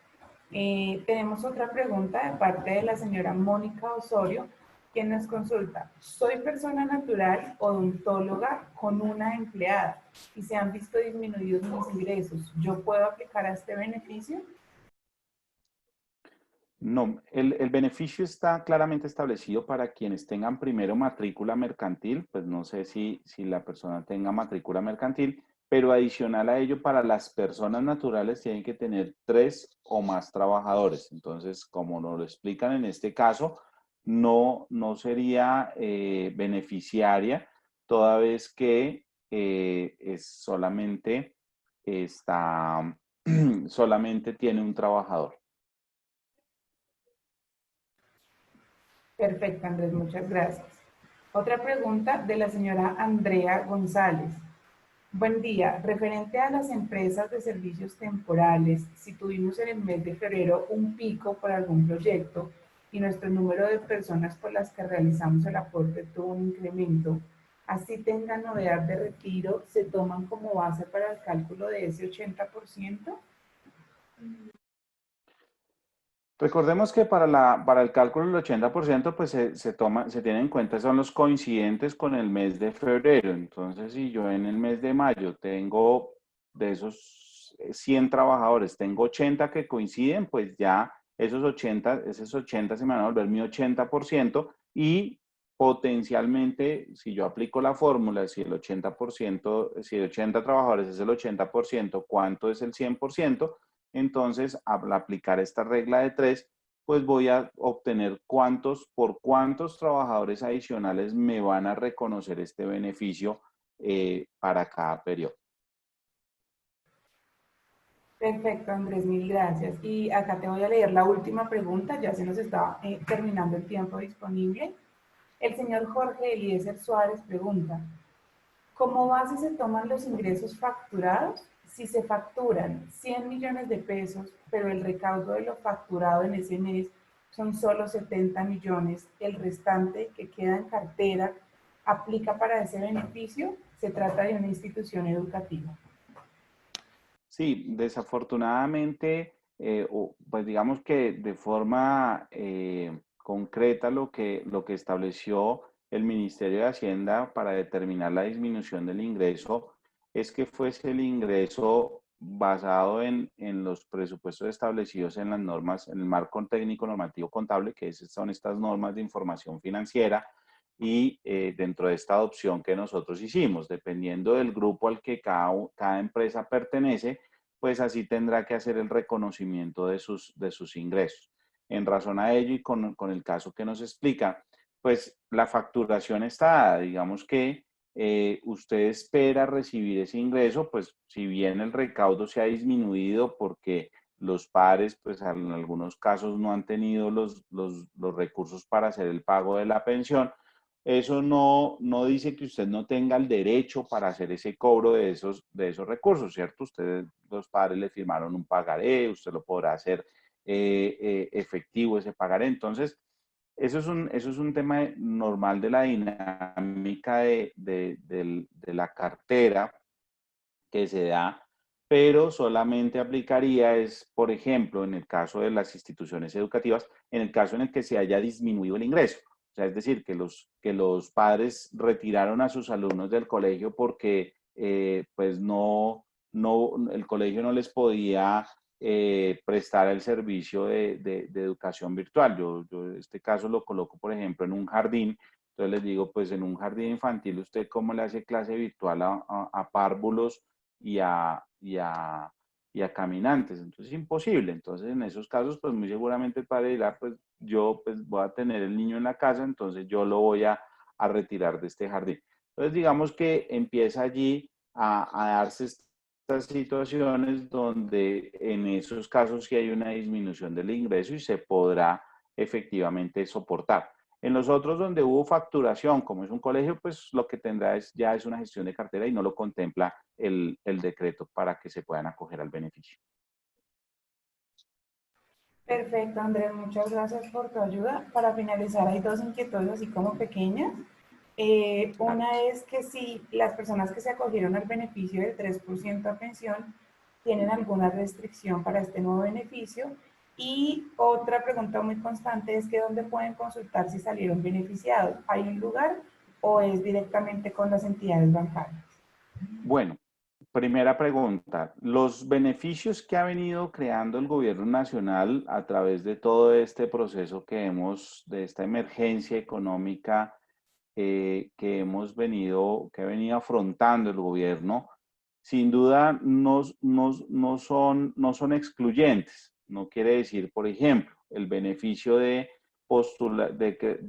C: Tenemos otra pregunta de parte de la señora Mónica Osorio, quien nos consulta, soy persona natural odontóloga con una empleada y se han visto disminuidos mis ingresos, ¿yo puedo aplicar a este beneficio?
B: No, el beneficio está claramente establecido para quienes tengan primero matrícula mercantil, pues no sé si la persona tenga matrícula mercantil, pero adicional a ello, para las personas naturales tienen que tener 3 o más trabajadores. Entonces, como nos lo explican en este caso, no sería beneficiaria, toda vez que solamente tiene un trabajador.
C: Perfecto, Andrés, muchas gracias. Otra pregunta de la señora Andrea González. Buen día. Referente a las empresas de servicios temporales, si tuvimos en el mes de febrero un pico por algún proyecto y nuestro número de personas por las que realizamos el aporte tuvo un incremento, así tengan novedad de retiro, ¿se toman como base para el cálculo de ese 80%?
B: Recordemos que para el cálculo del 80%, pues se tiene en cuenta, son los coincidentes con el mes de febrero. Entonces, si yo en el mes de mayo tengo de esos 100 trabajadores, tengo 80 que coinciden, pues ya esos 80 se me van a volver mi 80% y potencialmente, si yo aplico la fórmula, si el 80%, si 80 trabajadores es el 80%, ¿cuánto es el 100%? Entonces, al aplicar esta regla de 3, pues voy a obtener por cuántos trabajadores adicionales me van a reconocer este beneficio para cada periodo.
C: Perfecto, Andrés, mil gracias. Y acá te voy a leer la última pregunta, ya se nos está terminando el tiempo disponible. El señor Jorge Eliezer Suárez pregunta, ¿cómo base se toman los ingresos facturados? Si se facturan 100 millones de pesos, pero el recaudo de lo facturado en ese mes son solo 70 millones, el restante que queda en cartera aplica para ese beneficio. Se trata de una institución educativa.
B: Sí, desafortunadamente, pues digamos que de forma concreta lo que estableció el Ministerio de Hacienda para determinar la disminución del ingreso es que fuese el ingreso basado en los presupuestos establecidos en las normas, en el marco técnico normativo contable, que son estas normas de información financiera, y dentro de esta adopción que nosotros hicimos, dependiendo del grupo al que cada empresa pertenece, pues así tendrá que hacer el reconocimiento de sus ingresos. En razón a ello y con el caso que nos explica, pues la facturación está dada, digamos que usted espera recibir ese ingreso, pues si bien el recaudo se ha disminuido porque los padres, pues en algunos casos no han tenido los recursos para hacer el pago de la pensión, eso no dice que usted no tenga el derecho para hacer ese cobro de esos recursos, ¿cierto? Ustedes, los padres le firmaron un pagaré, usted lo podrá hacer efectivo ese pagaré. Entonces, eso es un tema normal de la dinámica de la cartera que se da, pero solamente aplicaría es, por ejemplo, en el caso de las instituciones educativas, en el caso en el que se haya disminuido el ingreso. O sea, es decir, que los padres retiraron a sus alumnos del colegio porque pues el colegio no les podía prestar el servicio de educación virtual. Yo este caso lo coloco, por ejemplo, en un jardín. Entonces les digo, pues en un jardín infantil, ¿usted cómo le hace clase virtual a párvulos y a caminantes? Entonces es imposible. Entonces en esos casos, pues muy seguramente el padre dirá, pues yo pues voy a tener el niño en la casa, entonces yo lo voy a retirar de este jardín. Entonces digamos que empieza allí a darse estas situaciones donde en esos casos sí hay una disminución del ingreso y se podrá efectivamente soportar. En los otros donde hubo facturación, como es un colegio, pues lo que tendrá ya es una gestión de cartera y no lo contempla el decreto para que se puedan acoger al beneficio.
C: Perfecto, Andrés, muchas gracias por tu ayuda. Para finalizar, hay dos inquietudes así como pequeñas.
B: Claro.
C: Una es que si las personas que se acogieron al beneficio del 3% a pensión tienen alguna restricción para este nuevo beneficio. Y otra pregunta muy constante es que ¿dónde pueden consultar si salieron beneficiados? ¿Hay un lugar o es directamente con las entidades bancarias?
B: Bueno, primera pregunta. Los beneficios que ha venido creando el gobierno nacional a través de todo este proceso de esta emergencia económica que ha venido afrontando el gobierno, sin duda no son excluyentes. No quiere decir, por ejemplo, el beneficio de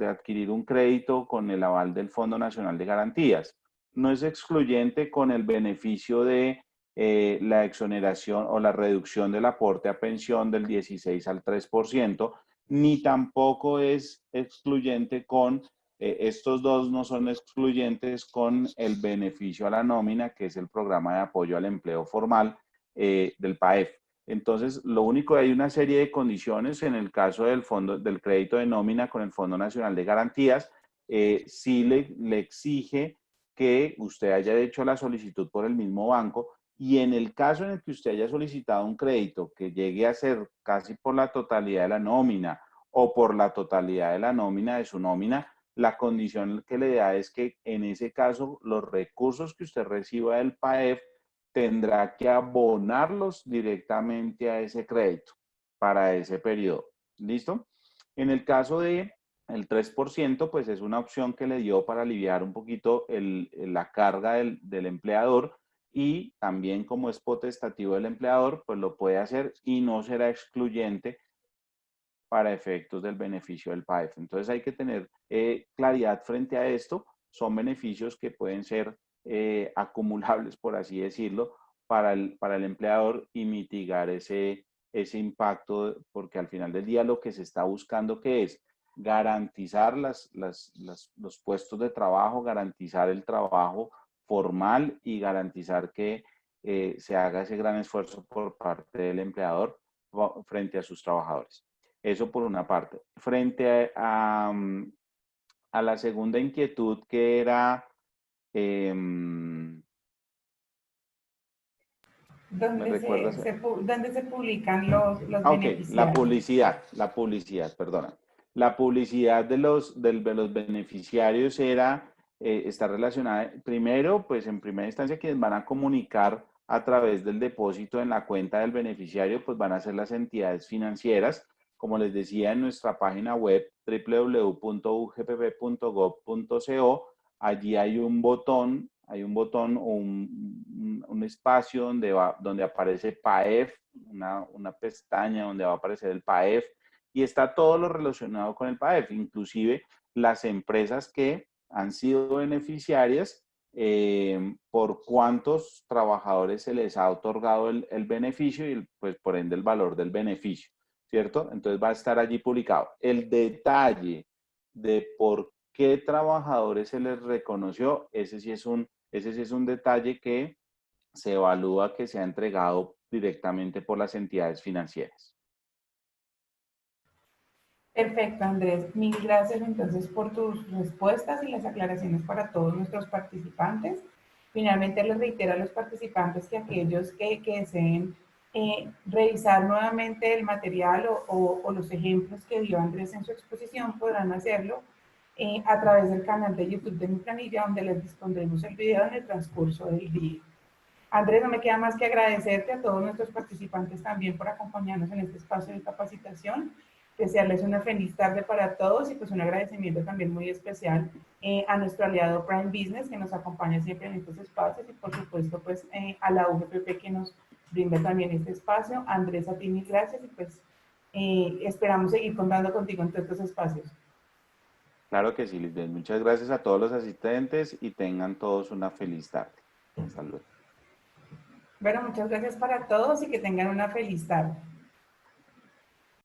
B: adquirir un crédito con el aval del Fondo Nacional de Garantías. No es excluyente con el beneficio de la exoneración o la reducción del aporte a pensión del 16 al 3%, ni tampoco es excluyente con estos dos no son excluyentes con el beneficio a la nómina, que es el programa de apoyo al empleo formal del PAEF. Entonces, lo único, hay una serie de condiciones en el caso del crédito de nómina con el Fondo Nacional de Garantías, sí le exige que usted haya hecho la solicitud por el mismo banco, y en el caso en el que usted haya solicitado un crédito que llegue a ser casi por la totalidad de la nómina o por la totalidad de la nómina de su nómina, la condición que le da es que en ese caso los recursos que usted reciba del PAEF tendrá que abonarlos directamente a ese crédito para ese periodo. ¿Listo? En el caso de El 3% pues es una opción que le dio para aliviar un poquito la carga del empleador, y también como es potestativo del empleador, pues lo puede hacer y no será excluyente para efectos del beneficio del PAEF. Entonces hay que tener claridad frente a esto. Son beneficios que pueden ser acumulables, por así decirlo, para el empleador, y mitigar ese impacto, porque al final del día lo que se está buscando, que es garantizar los puestos de trabajo, garantizar el trabajo formal y garantizar que se haga ese gran esfuerzo por parte del empleador frente a sus trabajadores. Eso por una parte. Frente a la segunda inquietud, que era...
C: ¿Dónde dónde se publican los
B: Ok,
C: beneficiarios?
B: la publicidad, perdona. La publicidad de los beneficiarios está relacionada, primero, pues en primera instancia, quienes van a comunicar a través del depósito en la cuenta del beneficiario, pues van a ser las entidades financieras. Como les decía, en nuestra página web www.ugpp.gov.co, allí hay un botón o un espacio donde aparece PAEF, una pestaña donde va a aparecer el PAEF, y está todo lo relacionado con el PAEF, inclusive las empresas que han sido beneficiarias, por cuántos trabajadores se les ha otorgado el beneficio y pues por ende el valor del beneficio, ¿cierto? Entonces va a estar allí publicado. El detalle de por qué trabajadores se les reconoció, ese sí es un detalle que se evalúa que se ha entregado directamente por las entidades financieras.
C: Perfecto, Andrés. Mil gracias entonces por tus respuestas y las aclaraciones para todos nuestros participantes. Finalmente les reitero a los participantes que aquellos que deseen revisar nuevamente el material o los ejemplos que dio Andrés en su exposición podrán hacerlo a través del canal de YouTube de Mi Planilla, donde les dispondremos el video en el transcurso del día. Andrés, no me queda más que agradecerte a todos nuestros participantes también por acompañarnos en este espacio de capacitación, desearles una feliz tarde para todos y pues un agradecimiento también muy especial a nuestro aliado Prime Business, que nos acompaña siempre en estos espacios, y por supuesto pues a la UGPP, que nos brinda también este espacio. Andrés, a ti mil gracias, y pues esperamos seguir contando contigo en todos estos espacios.
B: Claro que sí, Lisbeth. Muchas gracias a todos los asistentes y tengan todos una feliz tarde. Hasta luego.
C: Bueno, muchas gracias para todos y que tengan una feliz tarde.